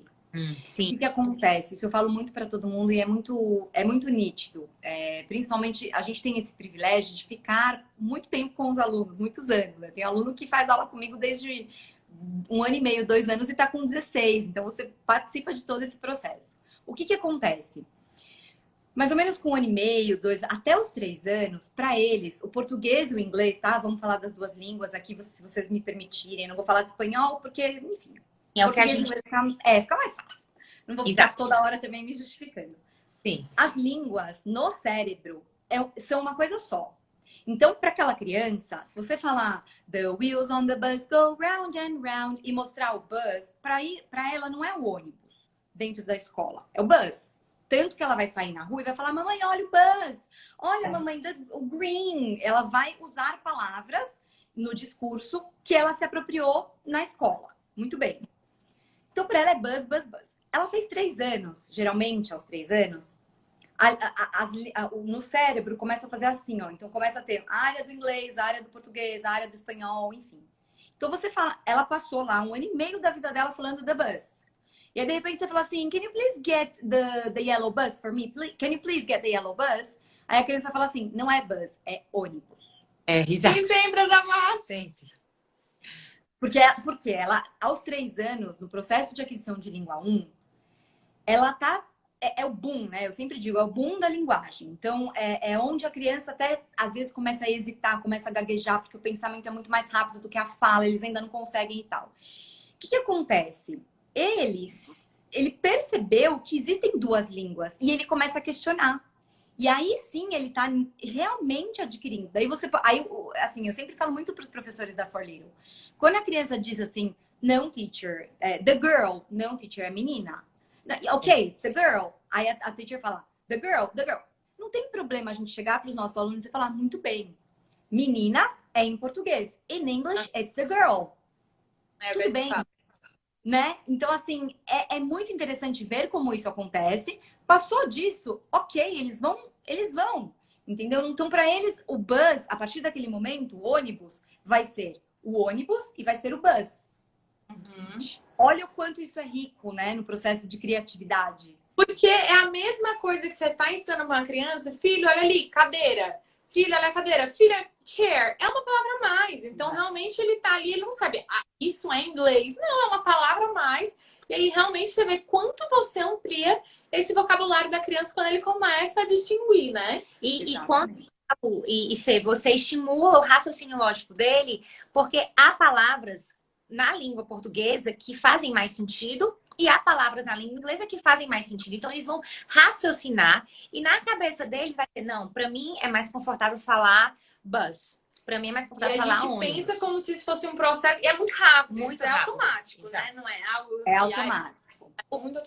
Sim. O que acontece? Isso eu falo muito para todo mundo e é muito nítido. Principalmente, a gente tem esse privilégio de ficar muito tempo com os alunos, muitos anos. Né? Tem aluno que faz aula comigo desde 1 ano e meio, 2 anos e está com 16. Então, você participa de todo esse processo. O que acontece? Mais ou menos com 1 ano e meio, 2, até os 3 anos, para eles, o português e o inglês, tá? Vamos falar das 2 línguas aqui, se vocês me permitirem. Não vou falar de espanhol, porque, enfim... É o que a gente... fica mais fácil. Não vou ficar toda hora também me justificando. Sim. As línguas no cérebro são uma coisa só. Então, para aquela criança, se você falar the wheels on the bus go round and round e mostrar o bus, para ela não é o ônibus dentro da escola, é o bus. Tanto que ela vai sair na rua e vai falar, mamãe, olha o bus, olha, mamãe, o green. Ela vai usar palavras no discurso que ela se apropriou na escola. Muito bem. Então, para ela é buzz, buzz, buzz. Ela fez 3 anos, geralmente aos 3 anos, no cérebro começa a fazer assim, ó. Então, começa a ter a área do inglês, a área do português, a área do espanhol, enfim. Então, você fala, ela passou lá 1 ano e meio da vida dela falando the bus. E aí, de repente, você fala assim, can you please get the yellow bus for me? Can you please get the yellow bus? Aí a criança fala assim, não é bus, é ônibus. Exato. E sempre as amasas. Sempre. Porque ela, aos 3 anos, no processo de aquisição de língua 1, ela tá... É o boom, né? Eu sempre digo, é o boom da linguagem. Então, é onde a criança até, às vezes, começa a hesitar, começa a gaguejar, porque o pensamento é muito mais rápido do que a fala, eles ainda não conseguem e tal. O que acontece? Ele percebeu que existem 2 línguas e ele começa a questionar. E aí sim ele tá realmente adquirindo. Assim, eu sempre falo muito para os professores da For Little. Quando a criança diz assim, não, teacher, the girl, não, teacher, é menina. Ok, it's the girl. Aí a teacher fala, the girl. Não tem problema a gente chegar para os nossos alunos e falar, muito bem, menina é em português. In English, it's the girl. Tudo bem, né? Então, assim, é muito interessante ver como isso acontece. Passou disso, ok, eles vão, entendeu? Então, para eles, o bus, a partir daquele momento, o ônibus vai ser o ônibus e vai ser o bus. Olha o quanto isso é rico, né? No processo de criatividade. Porque é a mesma coisa que você tá ensinando pra uma criança. Filho, olha ali, cadeira. Filho, olha a cadeira. Filha, chair. É uma palavra a mais. Então, realmente, ele tá ali, ele não sabe. Ah, isso é inglês. Não, é uma palavra a mais. E aí, realmente, você vê quanto você amplia esse vocabulário da criança quando ele começa a distinguir, né? E Fê, você estimula o raciocínio lógico dele, porque há palavras na língua portuguesa que fazem mais sentido e há palavras na língua inglesa que fazem mais sentido. Então, eles vão raciocinar e na cabeça dele vai ter, não, para mim é mais confortável falar bus. Para mim é mais confortável falar ônibus. A gente pensa como se isso fosse um processo e é muito rápido, muito isso é rápido. automático, Exato. né? Não é algo É automático.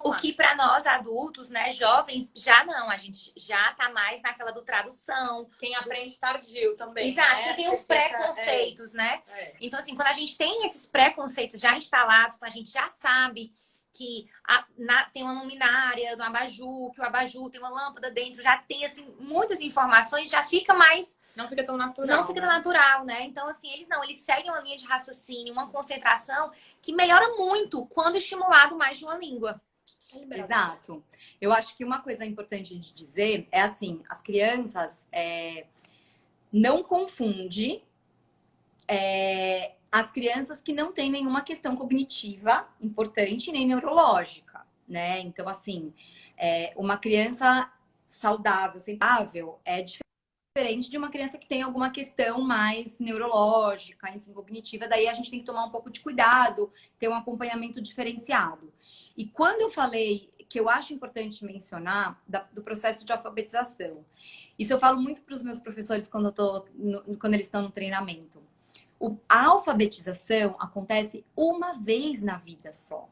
O que para nós adultos, né, jovens, já não. A gente já tá mais naquela do tradução. Quem aprende tardio também. Exato, né? que tem os preconceitos, né? Então, assim, quando a gente tem esses preconceitos já instalados, quando a gente já sabe que tem uma luminária do abajur, que o abajur tem uma lâmpada dentro, já tem, assim, muitas informações, já fica mais... Não fica tão natural. Não fica tão natural, né? Então, assim, eles seguem uma linha de raciocínio, uma concentração que melhora muito quando estimulado mais de uma língua. Exato. Eu acho que uma coisa importante de dizer é assim, as crianças não confunde as crianças que não têm nenhuma questão cognitiva importante nem neurológica, né? Então, assim, uma criança saudável é diferente de uma criança que tem alguma questão mais neurológica, enfim, cognitiva. Daí a gente tem que tomar um pouco de cuidado, ter um acompanhamento diferenciado. E quando eu falei que eu acho importante mencionar do processo de alfabetização, isso eu falo muito para os meus professores quando eles estão no treinamento. A alfabetização acontece uma vez na vida só.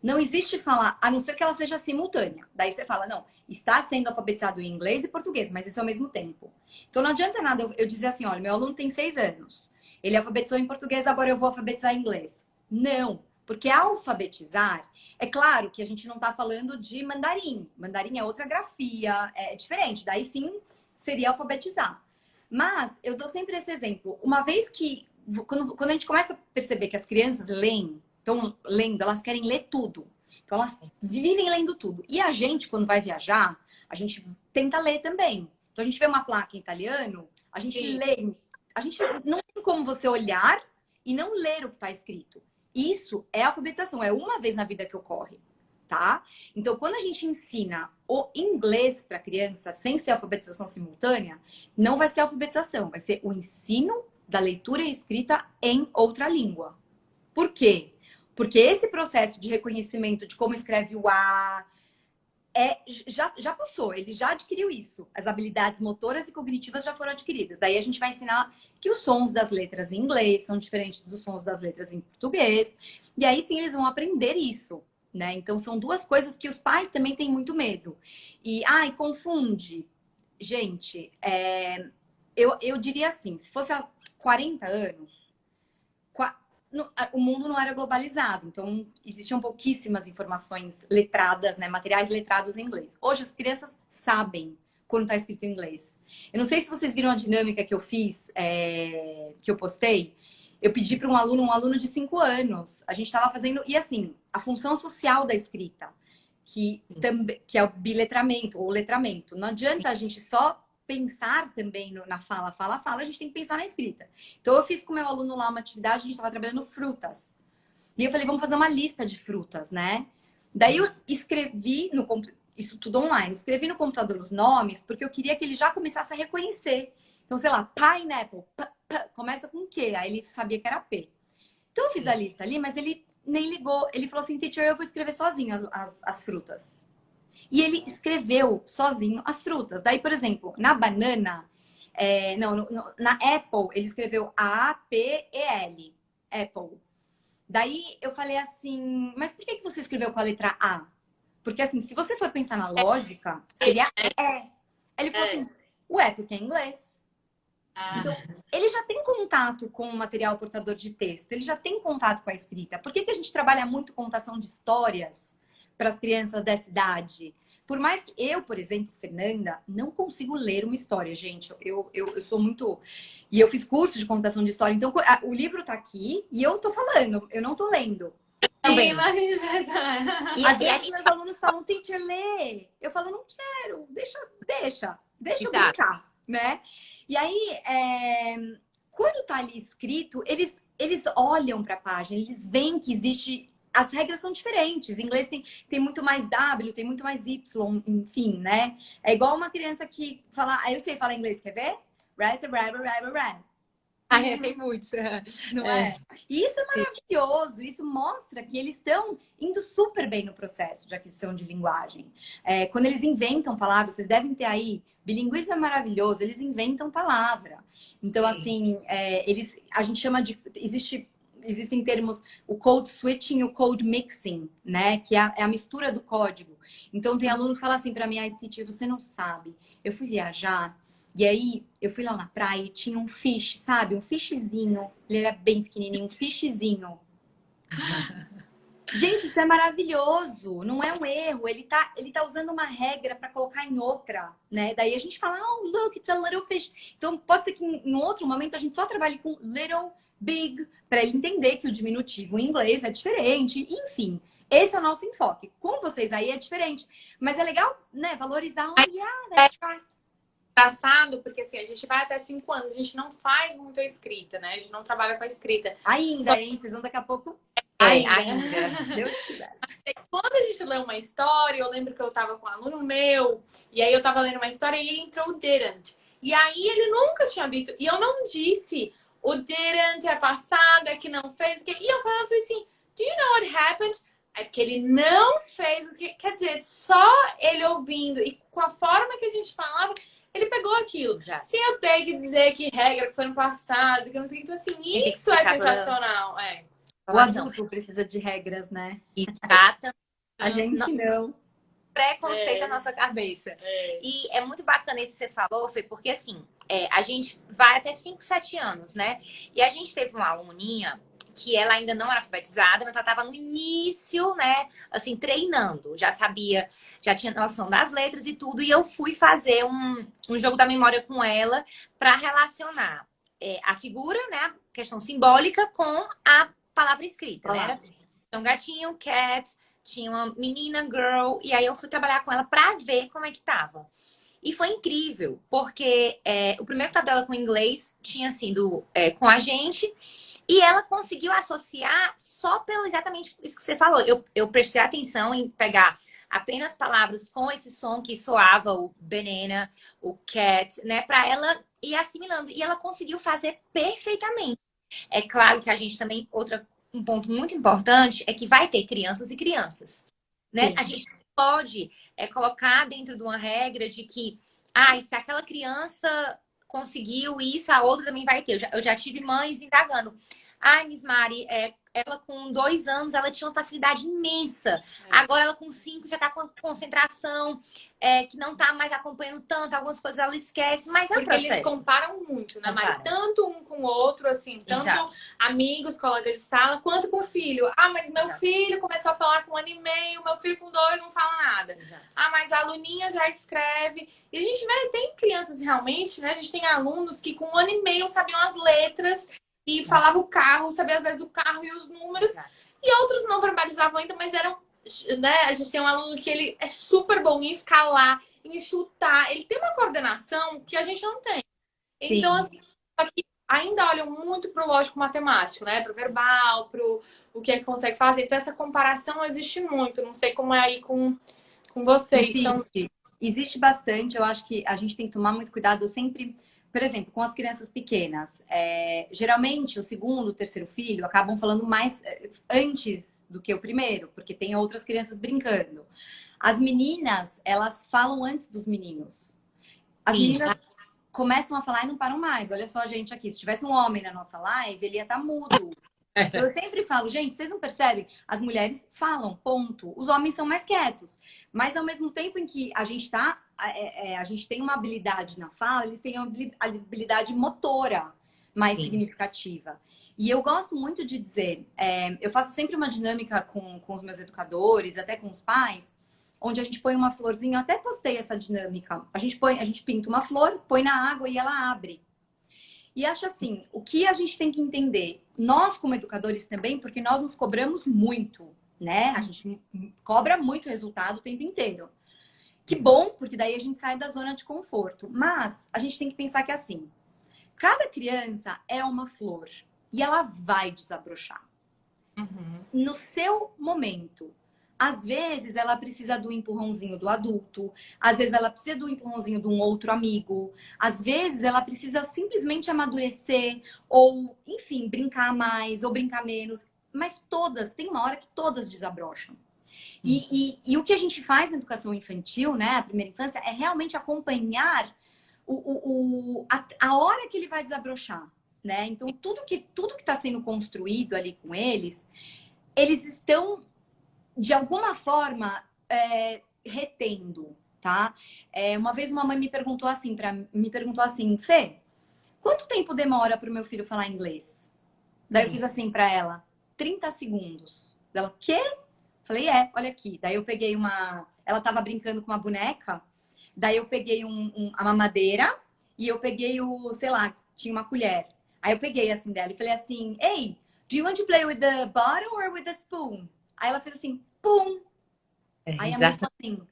Não existe falar, a não ser que ela seja simultânea. Daí você fala, não, está sendo alfabetizado em inglês e português, mas isso ao mesmo tempo. Então não adianta nada eu dizer assim, olha, meu aluno tem 6 anos. Ele alfabetizou em português, agora eu vou alfabetizar em inglês. Não, porque alfabetizar, é claro que a gente não está falando de mandarim. Mandarim é outra grafia, é diferente. Daí sim seria alfabetizar. Mas eu dou sempre esse exemplo. Uma vez que, quando a gente começa a perceber que as crianças leem, estão lendo, elas querem ler tudo. Então, elas vivem lendo tudo. E a gente, quando vai viajar, a gente tenta ler também. Então, a gente vê uma placa em italiano, a gente lê. A gente não tem como você olhar e não ler o que está escrito. Isso é alfabetização. É uma vez na vida que ocorre, tá? Então, quando a gente ensina o inglês para criança sem ser alfabetização simultânea, não vai ser alfabetização. Vai ser o ensino da leitura e escrita em outra língua. Por quê? Porque esse processo de reconhecimento de como escreve o A já passou, ele já adquiriu isso. As habilidades motoras e cognitivas já foram adquiridas. Daí a gente vai ensinar que os sons das letras em inglês são diferentes dos sons das letras em português. E aí sim eles vão aprender isso, né? Então são duas coisas que os pais também têm muito medo. E, confunde. Gente, eu diria assim, se fosse há 40 anos, o mundo não era globalizado, então existiam pouquíssimas informações letradas, né, materiais letrados em inglês. Hoje as crianças sabem quando está escrito em inglês. Eu não sei se vocês viram a dinâmica que eu fiz, que eu postei. Eu pedi para um aluno de 5 anos. A gente estava fazendo, e assim, a função social da escrita, que é o biletramento ou letramento. Não adianta a gente só pensar também na fala, a gente tem que pensar na escrita. Então, eu fiz com o meu aluno lá uma atividade, a gente estava trabalhando frutas. E eu falei, vamos fazer uma lista de frutas, né? Daí eu escrevi, isso tudo online, escrevi no computador os nomes, porque eu queria que ele já começasse a reconhecer. Então, sei lá, pineapple, começa com Q, aí ele sabia que era P. Então, eu fiz a lista ali, mas ele nem ligou. Ele falou assim, teacher, eu vou escrever sozinho as frutas. E ele escreveu sozinho as frutas. Daí, por exemplo, na banana, na Apple, ele escreveu A-P-E-L. Apple. Daí eu falei assim, mas por que você escreveu com a letra A? Porque assim, se você for pensar na lógica, seria E. Ele falou assim, porque é inglês. Então, ele já tem contato com o material portador de texto, ele já tem contato com a escrita. Por que a gente trabalha muito contação de histórias para as crianças dessa idade? Por mais que eu, por exemplo, Fernanda, não consigo ler uma história, gente. Eu sou muito. E eu fiz curso de contação de história, então o livro tá aqui e eu tô falando, eu não tô lendo. Também. Às vezes meus alunos falam, teacher, lê. Eu falo, não quero, deixa eu brincar, né? E aí, quando tá ali escrito, eles olham para a página, eles veem que existe. As regras são diferentes. Em inglês tem muito mais W, tem muito mais Y, enfim, né? É igual uma criança que fala. Aí eu sei falar inglês, quer ver? Tem muitos. Não é? E isso é maravilhoso, isso mostra que eles estão indo super bem no processo de aquisição de linguagem. Quando eles inventam palavras, vocês devem ter aí, bilinguismo é maravilhoso, eles inventam palavra. Então, assim, a gente chama de. Existem termos, o code switching e o code mixing, né? Que é a mistura do código. Então, tem aluno que fala assim para mim, ai, teacher, você não sabe. Eu fui viajar. E aí, eu fui lá na praia e tinha um fish, sabe? Um fishzinho. Ele era bem pequenininho, um fishzinho. Gente, isso é maravilhoso. Não é um erro. Ele tá usando uma regra para colocar em outra, né? Daí a gente fala, oh, look, it's a little fish. Então, pode ser que em outro momento a gente só trabalhe com little, big, para ele entender que o diminutivo em inglês é diferente. Enfim, esse é o nosso enfoque. Com vocês aí é diferente. Mas é legal, né? Valorizar. Oh, yeah, that's right. Engraçado, porque assim, a gente vai até 5 anos, a gente não faz muito a escrita, né? A gente não trabalha com a escrita. Ainda, hein? Vocês vão daqui a pouco. Ainda. Deus quiser. Quando a gente lê uma história, eu lembro que eu tava com um aluno meu, e aí eu tava lendo uma história e ele entrou o didn't. E aí ele nunca tinha visto. E eu não disse o didn't é passado, é que não fez. E eu falei assim, do you know what happened? É porque ele não fez. Quer dizer, só ele ouvindo e com a forma que a gente falava, ele pegou aquilo. Exato. Sem eu ter que dizer que regra que foi no passado, que não sei o que. Então, assim, isso é sensacional. O adulto precisa de regras, né? Exatamente. A gente não. Preconceito na nossa cabeça. E é muito bacana isso que você falou, Fê, porque assim, a gente vai até 5, 7 anos, né? E a gente teve uma aluninha que ela ainda não era alfabetizada, mas ela estava no início, né? Assim, treinando. Já sabia, já tinha noção das letras e tudo. E eu fui fazer um jogo da memória com ela para relacionar a figura, né? A questão simbólica com a palavra escrita, né? Tinha um gatinho, cat, tinha uma menina, girl. E aí eu fui trabalhar com ela para ver como é que tava. E foi incrível, porque o primeiro contato dela com o inglês tinha sido com a gente. E ela conseguiu associar só pelo exatamente isso que você falou. Eu prestei atenção em pegar apenas palavras com esse som que soava o banana, o cat, né? Para ela ir assimilando. E ela conseguiu fazer perfeitamente. É claro que a gente também, um ponto muito importante é que vai ter crianças e crianças, né? Sim. A gente pode colocar dentro de uma regra de que, se aquela criança conseguiu isso, a outra também vai ter. Eu já tive mães indagando. Miss Mari, ela com 2 anos, ela tinha uma facilidade imensa. Agora ela com 5 já tá com concentração, que não tá mais acompanhando tanto. Algumas coisas ela esquece, mas é um processo. Porque eles comparam muito, né, Mari? Tanto um com o outro, assim. Tanto amigos, colegas de sala, quanto com o filho. Mas meu filho começou a falar com 1 ano e meio, meu filho com 2 não fala nada. Mas a aluninha já escreve. E a gente vê, tem crianças realmente, né? A gente tem alunos que com 1 ano e meio sabiam as letras e falava o carro, sabia às vezes o carro e os números. E outros não verbalizavam ainda, mas eram, né? A gente tem um aluno que ele é super bom em escalar, em chutar. Ele tem uma coordenação que a gente não tem. Sim. Então, assim, aqui ainda olham muito pro lógico matemático, né? Pro verbal, pro o que é que consegue fazer. Então, essa comparação existe muito. Não sei como é aí com vocês. Existe bastante. Eu acho que a gente tem que tomar muito cuidado. Eu sempre... Por exemplo, com as crianças pequenas, geralmente o segundo, o terceiro filho acabam falando mais antes do que o primeiro, porque tem outras crianças brincando. As meninas, elas falam antes dos meninos. As meninas começam a falar e não param mais. Olha só a gente aqui, se tivesse um homem na nossa live, ele ia estar mudo. Então, eu sempre falo, gente, vocês não percebem? As mulheres falam, ponto. Os homens são mais quietos. Mas ao mesmo tempo em que a gente a gente tem uma habilidade na fala, eles têm uma habilidade motora mais Sim. significativa. E eu gosto muito de dizer, eu faço sempre uma dinâmica com os meus educadores, até com os pais, onde a gente põe uma florzinha, eu até postei essa dinâmica. A gente pinta uma flor, põe na água e ela abre. E acho assim, o que a gente tem que entender, nós como educadores também, porque nós nos cobramos muito, né? A gente cobra muito resultado o tempo inteiro. Que bom, porque daí a gente sai da zona de conforto. Mas a gente tem que pensar que assim, cada criança é uma flor e ela vai desabrochar no seu momento. Às vezes ela precisa do empurrãozinho do adulto, às vezes ela precisa do empurrãozinho de um outro amigo, às vezes ela precisa simplesmente amadurecer ou, enfim, brincar mais ou brincar menos. Mas todas, tem uma hora que todas desabrocham. E o que a gente faz na educação infantil, né, a primeira infância, é realmente acompanhar a hora que ele vai desabrochar, né? Então, tudo que está sendo construído ali com eles, eles estão de alguma forma, retendo, tá? Uma vez uma mãe me perguntou assim, Fê, quanto tempo demora para o meu filho falar inglês? Daí eu fiz assim para ela, 30 segundos. Ela, quê? Falei, olha aqui. Daí eu peguei ela tava brincando com uma boneca, daí eu peguei a mamadeira e eu peguei sei lá, tinha uma colher. Aí eu peguei assim dela e falei assim, hey, do you want to play with the bottle or with the spoon? Aí ela fez assim, pum! Aí a mãe falou assim,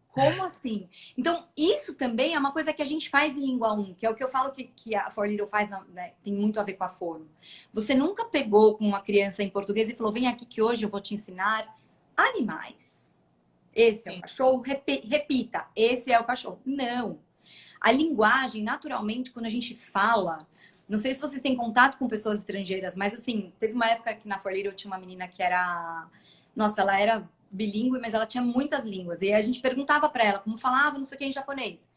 como assim? Então, isso também é uma coisa que a gente faz em língua 1, que é o que eu falo que a For Little faz, né, tem muito a ver com a Fono. Você nunca pegou com uma criança em português e falou, vem aqui que hoje eu vou te ensinar animais. Esse é o cachorro, repita, esse é o cachorro. Não. A linguagem, naturalmente, quando a gente fala, não sei se vocês têm contato com pessoas estrangeiras, mas assim, teve uma época que na For Little tinha uma menina que era... Nossa, ela era bilíngue, mas ela tinha muitas línguas. E a gente perguntava para ela como falava, não sei o que, em japonês.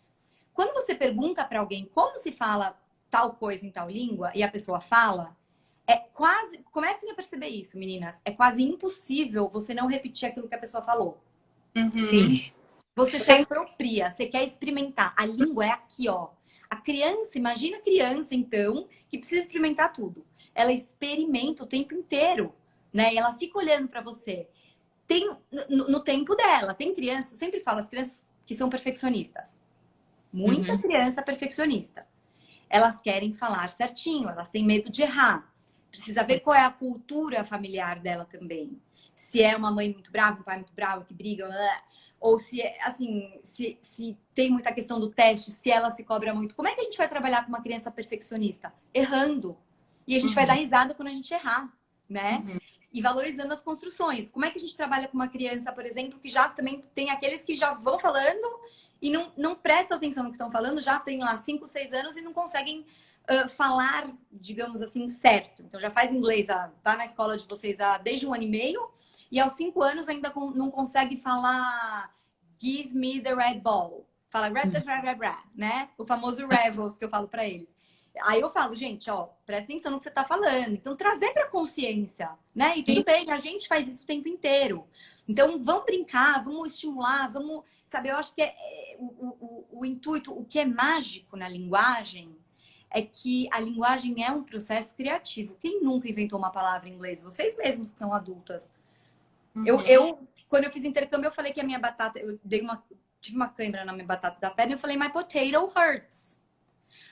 Quando você pergunta para alguém como se fala tal coisa em tal língua e a pessoa fala, é quase... Comecem a perceber isso, meninas. É quase impossível você não repetir aquilo que a pessoa falou. Sim. Você se apropria, você quer experimentar. A língua é aqui, ó. A criança, imagina a criança, então, que precisa experimentar tudo. Ela experimenta o tempo inteiro, né? E ela fica olhando para você. Tem no tempo dela. Tem crianças, eu sempre falo, as crianças que são perfeccionistas. Muita criança perfeccionista. Elas querem falar certinho, elas têm medo de errar. Precisa ver qual é a cultura familiar dela também. Se é uma mãe muito brava, um pai muito bravo, que briga, ou se, assim, se tem muita questão do teste, se ela se cobra muito. Como é que a gente vai trabalhar com uma criança perfeccionista? Errando. E a gente vai dar risada quando a gente errar, né? E valorizando as construções. Como é que a gente trabalha com uma criança, por exemplo, que já também tem aqueles que já vão falando e não prestam atenção no que estão falando, já tem lá 5, 6 anos e não conseguem falar, digamos assim, certo. Então já faz inglês, tá na escola de vocês desde 1 ano e meio, e aos 5 anos ainda não consegue falar give me the red ball. Fala né? O famoso Rebels que eu falo para eles. Aí eu falo, gente, ó, presta atenção no que você tá falando. Então, trazer pra consciência, né? E tudo bem, a gente faz isso o tempo inteiro. Então, vamos brincar, vamos estimular, vamos... Sabe, eu acho que o intuito, o que é mágico na linguagem é que a linguagem é um processo criativo. Quem nunca inventou uma palavra em inglês? Vocês mesmos que são adultas. Quando eu fiz intercâmbio, eu falei que a minha batata... tive uma câimbra na minha batata da perna e eu falei, my potato hurts.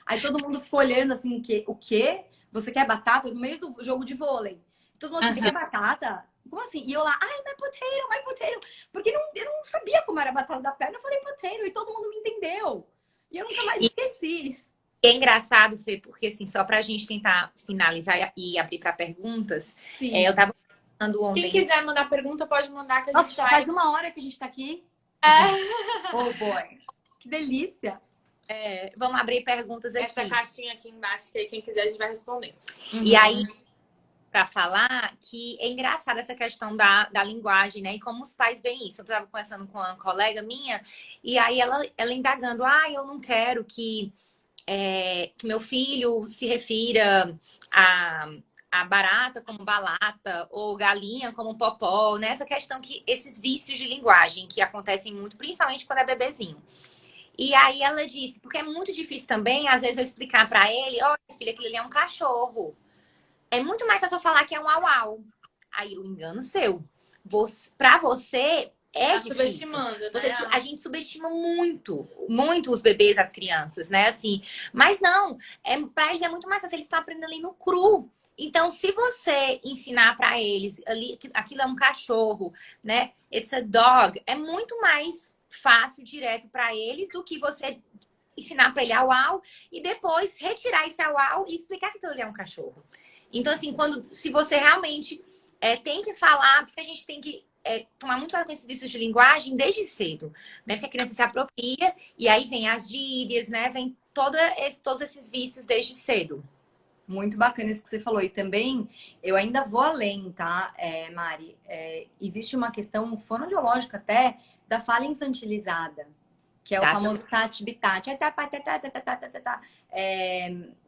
Aí todo mundo ficou olhando assim, o quê? Você quer batata? No meio do jogo de vôlei. Todo mundo assim, você quer batata? Como assim? E eu lá, ai, my potato. Porque eu não sabia como era a batata da perna. Eu falei potato e todo mundo me entendeu. E eu nunca mais esqueci. É engraçado, Fê, porque assim, só pra gente tentar finalizar e abrir para perguntas, eu tava falando ontem. Quem quiser mandar pergunta, pode mandar que a gente Nossa, já faz 1 hora que a gente tá aqui. Oh, boy. Que delícia. Vamos abrir perguntas aqui. Essa caixinha aqui embaixo, que quem quiser a gente vai responder. E aí, para falar que é engraçado essa questão da linguagem, né? E como os pais veem isso. Eu estava conversando com uma colega minha, e aí ela indagando, eu não quero que meu filho se refira a barata como balata ou galinha como popó, né? Essa questão que esses vícios de linguagem que acontecem muito, principalmente quando é bebezinho. E aí ela disse, porque é muito difícil também, às vezes eu explicar pra ele, olha, filha, aquilo ali é um cachorro. É muito mais fácil eu falar que é um au-au. Aí o engano seu. Pra você é Tá difícil. subestimando, A né? gente subestima muito, muito os bebês, as crianças, né? Assim, mas não, para eles é muito mais fácil, eles estão aprendendo ali no cru. Então, se você ensinar para eles ali que aquilo é um cachorro, né? It's a dog, é muito mais fácil, direto para eles do que você ensinar para ele au-au e depois retirar esse au-au e explicar que aquilo ali é um cachorro. Então, assim, se você realmente tem que falar, por isso que a gente tem que tomar muito cuidado com esses vícios de linguagem desde cedo, né? Porque a criança se apropria e aí vem as gírias, né? Vem todos esses vícios desde cedo. Muito bacana isso que você falou. E também, eu ainda vou além, tá, Mari? Existe uma questão fonoaudiológica até da fala infantilizada, que é o Tá? famoso tat-bitat.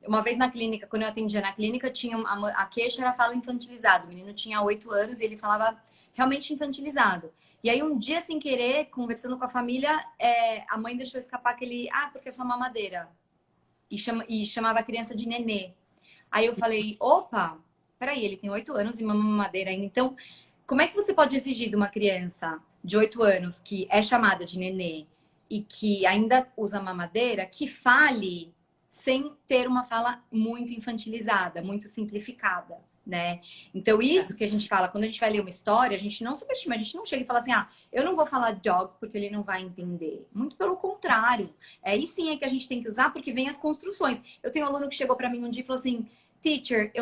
Uma vez na clínica, quando eu atendia na clínica, tinha a queixa era fala infantilizada. O menino tinha 8 anos e ele falava realmente infantilizado. E aí, um dia, sem querer, conversando com a família, a mãe deixou escapar aquele, porque é só mamadeira. E chamava a criança de nenê. Aí eu falei, opa, peraí, ele tem 8 anos e mama mamadeira ainda. Então, como é que você pode exigir de uma criança de 8 anos que é chamada de nenê e que ainda usa mamadeira, que fale sem ter uma fala muito infantilizada, muito simplificada, né? Então, isso que a gente fala, quando a gente vai ler uma história, a gente não subestima, a gente não chega e fala assim, eu não vou falar dog porque ele não vai entender. Muito pelo contrário. Aí sim é que a gente tem que usar porque vem as construções. Eu tenho um aluno que chegou para mim um dia e falou assim, Teacher,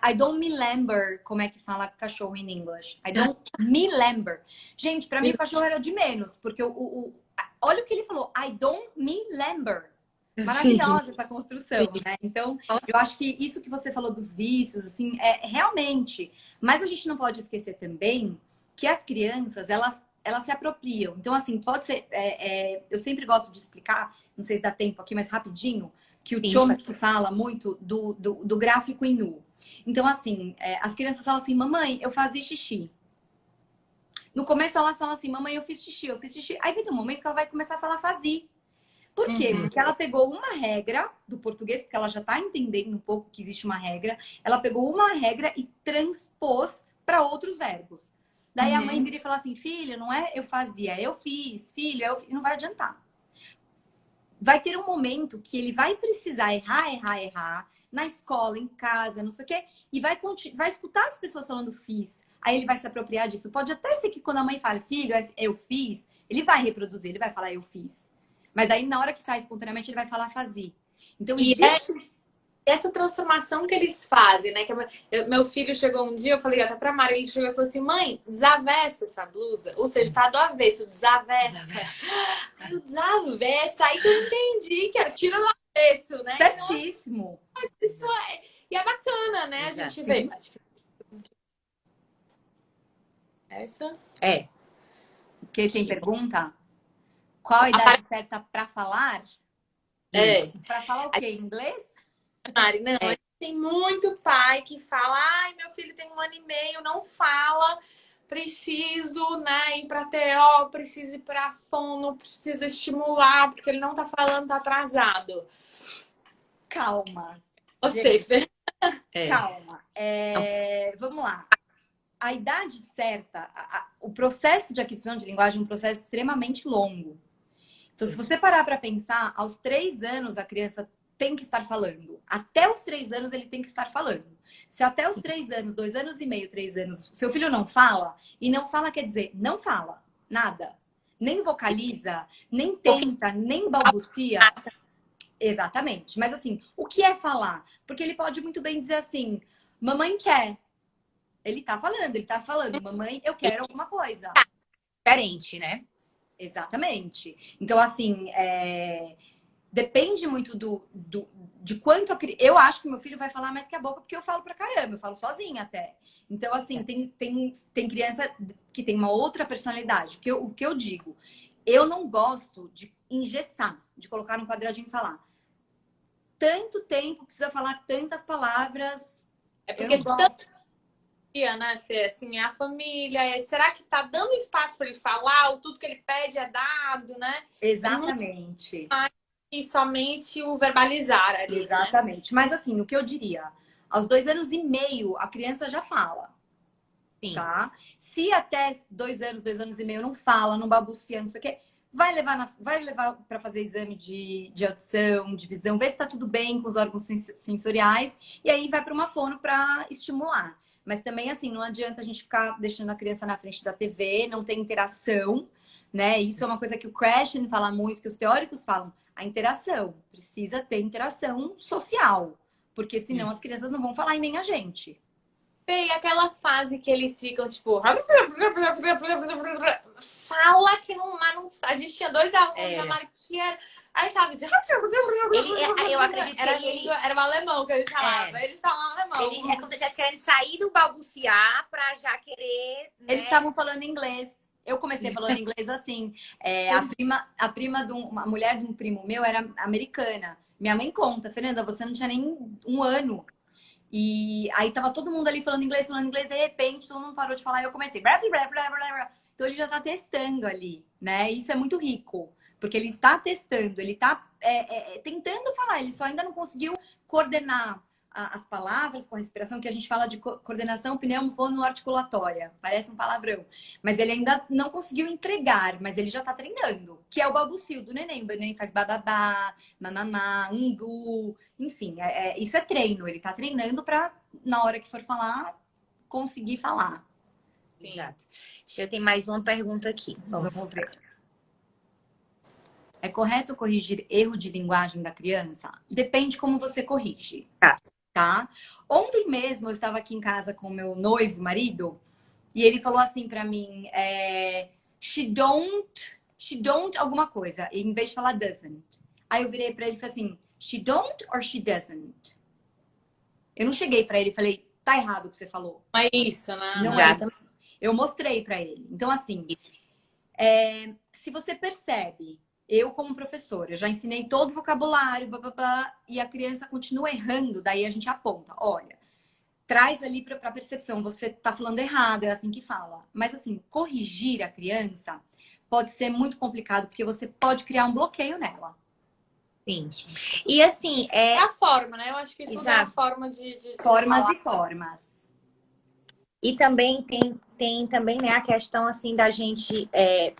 I don't me remember como é que fala cachorro em inglês. I don't me remember. Gente, para mim o cachorro era de menos, porque olha o que ele falou. I don't me remember. Maravilhosa essa construção, né? Então, eu acho que isso que você falou dos vícios, assim, realmente. Mas a gente não pode esquecer também que as crianças, elas se apropriam. Então, assim, pode ser. Eu sempre gosto de explicar, não sei se dá tempo aqui, mas rapidinho, que o Chomsky fala muito do gráfico em U. Então, assim, as crianças falam assim, mamãe, eu fazia xixi. No começo elas falam assim, mamãe, eu fiz xixi, eu fiz xixi. Aí vem um momento que ela vai começar a falar fazer. Por quê? Porque ela pegou uma regra do português, porque ela já está entendendo um pouco que existe uma regra. Ela pegou uma regra e transpôs para outros verbos. Daí a mãe vira e fala assim, filho, não é eu fazia, eu fiz, filho, não vai adiantar. Vai ter um momento que ele vai precisar errar, na escola, em casa, não sei o quê, e vai escutar as pessoas falando fiz. Aí ele vai se apropriar disso. Pode até ser que quando a mãe fale, filho, eu fiz, ele vai reproduzir, ele vai falar eu fiz. Mas daí, na hora que sai espontaneamente, ele vai falar fazer. Então, existe... essa transformação que eles fazem, né? Meu filho chegou um dia, eu falei até pra Mari, ele chegou e falou assim, mãe, desavessa essa blusa. Ou seja, tá do avesso, desavessa. Aí eu desavessa, aí que eu entendi que era tira do avesso, né? Certíssimo. Então, isso e é bacana, né? Exato. A gente vê. Essa? Porque tem pergunta? Qual a idade certa para falar? Para falar o quê? Inglês? Mari, não. Tem muito pai que fala, ai, meu filho tem 1 ano e meio, não fala, preciso, né, ir pra TO, preciso ir pra fono, preciso estimular, porque ele não tá falando, tá atrasado. Calma. Você, Fê. Calma. Vamos lá. A idade certa, o processo de aquisição de linguagem é um processo extremamente longo. Então, se você parar para pensar, aos 3 anos a criança tem que estar falando. Até os 3 anos ele tem que estar falando. Se até os 3 anos, 2 anos e meio, 3 anos, seu filho não fala, e não fala quer dizer não fala, nada. Nem vocaliza, nem tenta, nem balbucia. Exatamente. Mas assim, o que é falar? Porque ele pode muito bem dizer assim, mamãe quer. Ele tá falando, mamãe, eu quero alguma coisa. Diferente, né? Exatamente. Então, assim, depende muito de quanto eu acho que meu filho vai falar mais que a boca, porque eu falo pra caramba, eu falo sozinha até. Então, assim, tem criança que tem uma outra personalidade. O que eu digo, eu não gosto de engessar, de colocar num quadradinho e falar. Tanto tempo, precisa falar tantas palavras. É Eu porque não gosto. né, Fê? Assim, é a família. Será que tá dando espaço para ele falar? Ou tudo que ele pede é dado, né? É muito Exatamente. e somente o verbalizar ali, né? Exatamente. Mas assim, o que eu diria? Aos 2 anos e meio, a criança já fala, Sim. tá? Se até 2 anos, 2 anos e meio não fala, não balbucia, não sei o quê, vai levar para fazer exame de audição, de visão, ver se tá tudo bem com os órgãos sensoriais, e aí vai para uma fono para estimular. Mas também, assim, não adianta a gente ficar deixando a criança na frente da TV, não ter interação, né? Isso é uma coisa que o Krashen fala muito, que os teóricos falam. A interação. Precisa ter interação social. Porque senão as crianças não vão falar e nem a gente. Tem aquela fase que eles ficam, tipo... Fala que não... Mas não... A gente tinha 2 alunos, a Marquinha... Aí sabe assim... Eu acredito que era, ele... era o alemão que eles falavam. Eles falavam alemão. Ele é como se estivesse querendo sair do balbuciar pra já querer, né? Eles estavam falando inglês. Eu comecei falando inglês assim. A mulher de um primo meu era americana. Minha mãe conta, Fernanda, você não tinha nem 1 ano. E aí tava todo mundo ali falando inglês, de repente todo mundo parou de falar e eu comecei. Então ele já tá testando ali, né? Isso é muito rico, porque ele está testando, ele tá tentando falar, ele só ainda não conseguiu coordenar as palavras com a respiração, que a gente fala de coordenação pneumofonoarticulatória, parece um palavrão. Mas ele ainda não conseguiu entregar, mas ele já tá treinando, que é o balbucio do neném. O neném faz bababá, mamamá, ungu, enfim, isso é treino. Ele tá treinando para na hora que for falar, conseguir falar. Sim. Exato. Eu tenho mais uma pergunta aqui. Vamos ver. É correto corrigir erro de linguagem da criança? Depende como você corrige. Tá? Ontem mesmo eu estava aqui em casa com o meu noivo, marido, e ele falou assim pra mim, she don't alguma coisa, em vez de falar doesn't. Aí eu virei pra ele e falei assim, she don't or she doesn't? Eu não cheguei pra ele e falei, tá errado o que você falou. Não é isso, né? Não é isso. Eu mostrei pra ele. Então, assim, se você percebe, eu como professora, já ensinei todo o vocabulário, e a criança continua errando, daí a gente aponta, olha, traz ali pra percepção, você tá falando errado, é assim que fala. Mas assim, corrigir a criança pode ser muito complicado, porque você pode criar um bloqueio nela. Sim. E assim, é a forma, né? Eu acho que tudo é a forma de formas falar. E formas. E também tem também, né, a questão assim da gente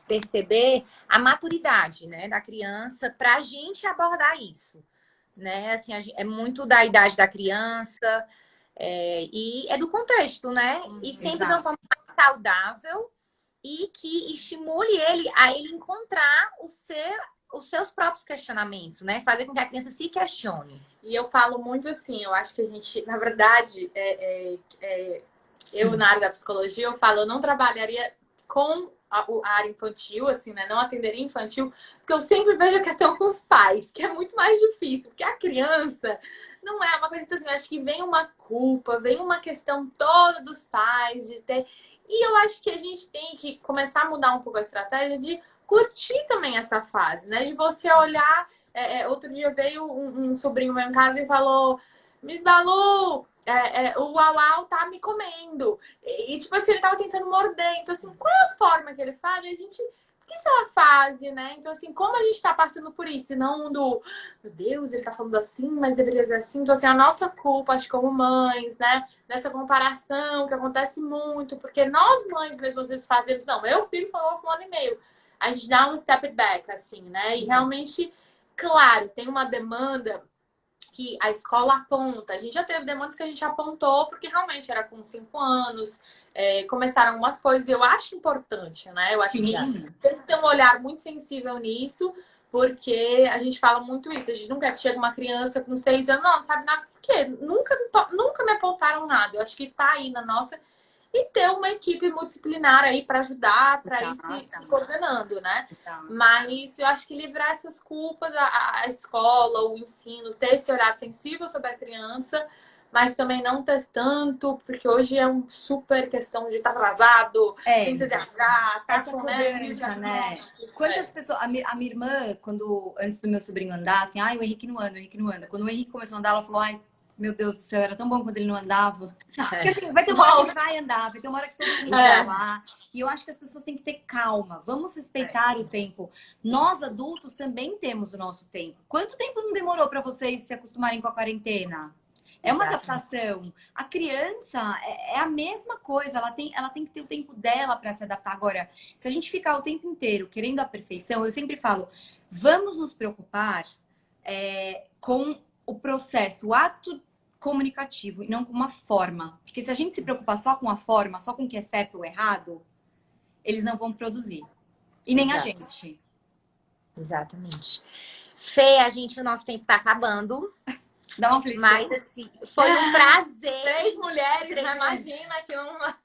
perceber a maturidade, né, da criança para a gente abordar isso, né? Assim, é muito da idade da criança e é do contexto, né? E sempre de uma forma mais saudável e que estimule ele a ele encontrar os seus próprios questionamentos, né? Fazer com que a criança se questione. E eu falo muito assim, eu acho que a gente, na verdade, eu na área da psicologia, eu falo, eu não trabalharia com a área infantil, assim, né? Não atenderia infantil, porque eu sempre vejo a questão com os pais, que é muito mais difícil, porque a criança não é uma coisa, então, assim, eu acho que vem uma culpa, vem uma questão toda dos pais de ter. E eu acho que a gente tem que começar a mudar um pouco a estratégia de curtir também essa fase, né? De você olhar. Outro dia veio um sobrinho meu em casa e falou: Miss Balu, o Uau tá me comendo. E, tipo assim, ele tava tentando morder. Então, assim, qual é a forma que ele fala? E a gente. Porque isso é uma fase, né? Então, assim, como a gente tá passando por isso? E não do, meu Deus, ele tá falando assim, mas deveria ser assim. Então, assim, a nossa culpa, acho que como mães, né? Dessa comparação que acontece muito. Porque nós, mães, mesmo às vezes fazemos. Não, meu filho falou com 1 ano e meio. A gente dá um step back, assim, né? E realmente, claro, tem uma demanda que a escola aponta. A gente já teve demandas que a gente apontou, porque realmente era com 5 anos, começaram algumas coisas, e eu acho importante, né? Eu acho que tem que ter um olhar muito sensível nisso, porque a gente fala muito isso. A gente não quer que chegue uma criança com 6 anos, não sabe nada, por quê? Nunca me apontaram nada. Eu acho que tá aí na nossa. E ter uma equipe multidisciplinar aí para ajudar, para ir se coordenando, né? Mas eu acho que livrar essas culpas, a escola, o ensino, ter esse olhar sensível sobre a criança, mas também não ter tanto, porque hoje é um super questão de estar atrasado, tem TDAH, essa cobrança, né? Quantas pessoas... A minha irmã, antes do meu sobrinho andar, assim, o Henrique não anda, o Henrique não anda. Quando o Henrique começou a andar, ela falou, Meu Deus do céu, era tão bom quando ele não andava. Porque assim, vai ter uma hora que ele vai andar, vai ter uma hora que todo mundo vai lá. E eu acho que as pessoas têm que ter calma. Vamos respeitar o tempo. Nós, adultos, também temos o nosso tempo. Quanto tempo não demorou para vocês se acostumarem com a quarentena? É uma adaptação. A criança é a mesma coisa, ela tem que ter o tempo dela para se adaptar. Agora, se a gente ficar o tempo inteiro querendo a perfeição, eu sempre falo, vamos nos preocupar com o processo, o ato comunicativo e não com uma forma. Porque se a gente se preocupar só com a forma, só com o que é certo ou errado, eles não vão produzir. E nem a gente. Exatamente. Fê, o nosso tempo tá acabando. Dá uma aflição. Mas, assim, foi um prazer. 3 mulheres, né? Imagina que uma...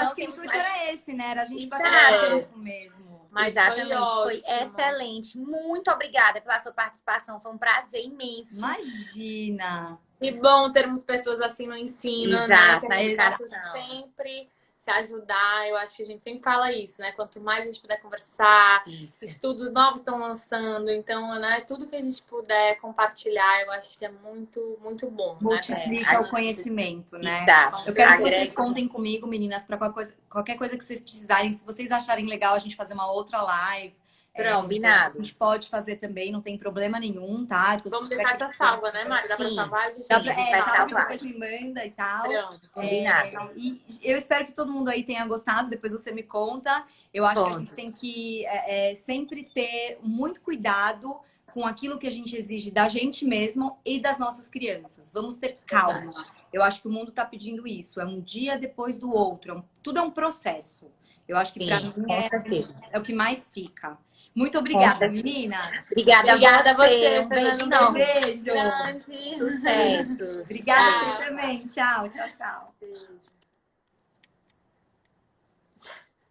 acho que o intuito era esse, né? Era a gente Exato. bater tempo mesmo. Mas Exatamente, foi ótimo. excelente. Muito obrigada pela sua participação. Foi um prazer imenso. Imagina! E bom termos pessoas assim no ensino, Exato, né? na Que a gente possa educação. sempre se ajudar. Eu acho que a gente sempre fala isso, né? Quanto mais a gente puder conversar, Isso. estudos novos estão lançando, então, né? Tudo que a gente puder compartilhar, eu acho que é muito, muito bom. Multiplica né? o conhecimento, né? Exato. Eu quero que Agrega. vocês contem comigo, meninas, para qualquer coisa que vocês precisarem. Se vocês acharem legal a gente fazer uma outra live, Combinado. a gente pode fazer também, não tem problema nenhum, tá? Tô Vamos super deixar essa salva, né, Mari? Dá pra Sim. salvar? A gente Dá Sim, pra, a gente vai salve, salvar. depois me manda e tal. Pronto. Combinado. E eu espero que todo mundo aí tenha gostado, depois você me conta. Eu acho que a Conto. gente tem que sempre ter muito cuidado com aquilo que a gente exige da gente mesmo e das nossas crianças. Vamos ter calma. Verdade. Eu acho que o mundo está pedindo isso. É um dia depois do outro. Tudo é um processo. Eu acho que para Sim, mim com certeza. é o que mais fica. Muito obrigada, certeza. meninas. Obrigada Obrigada a você. Um Fernanda, beijo um enorme. Beijo. grande. Sucesso. Obrigada Tchau. você também. Tchau, tchau, tchau. Beijo.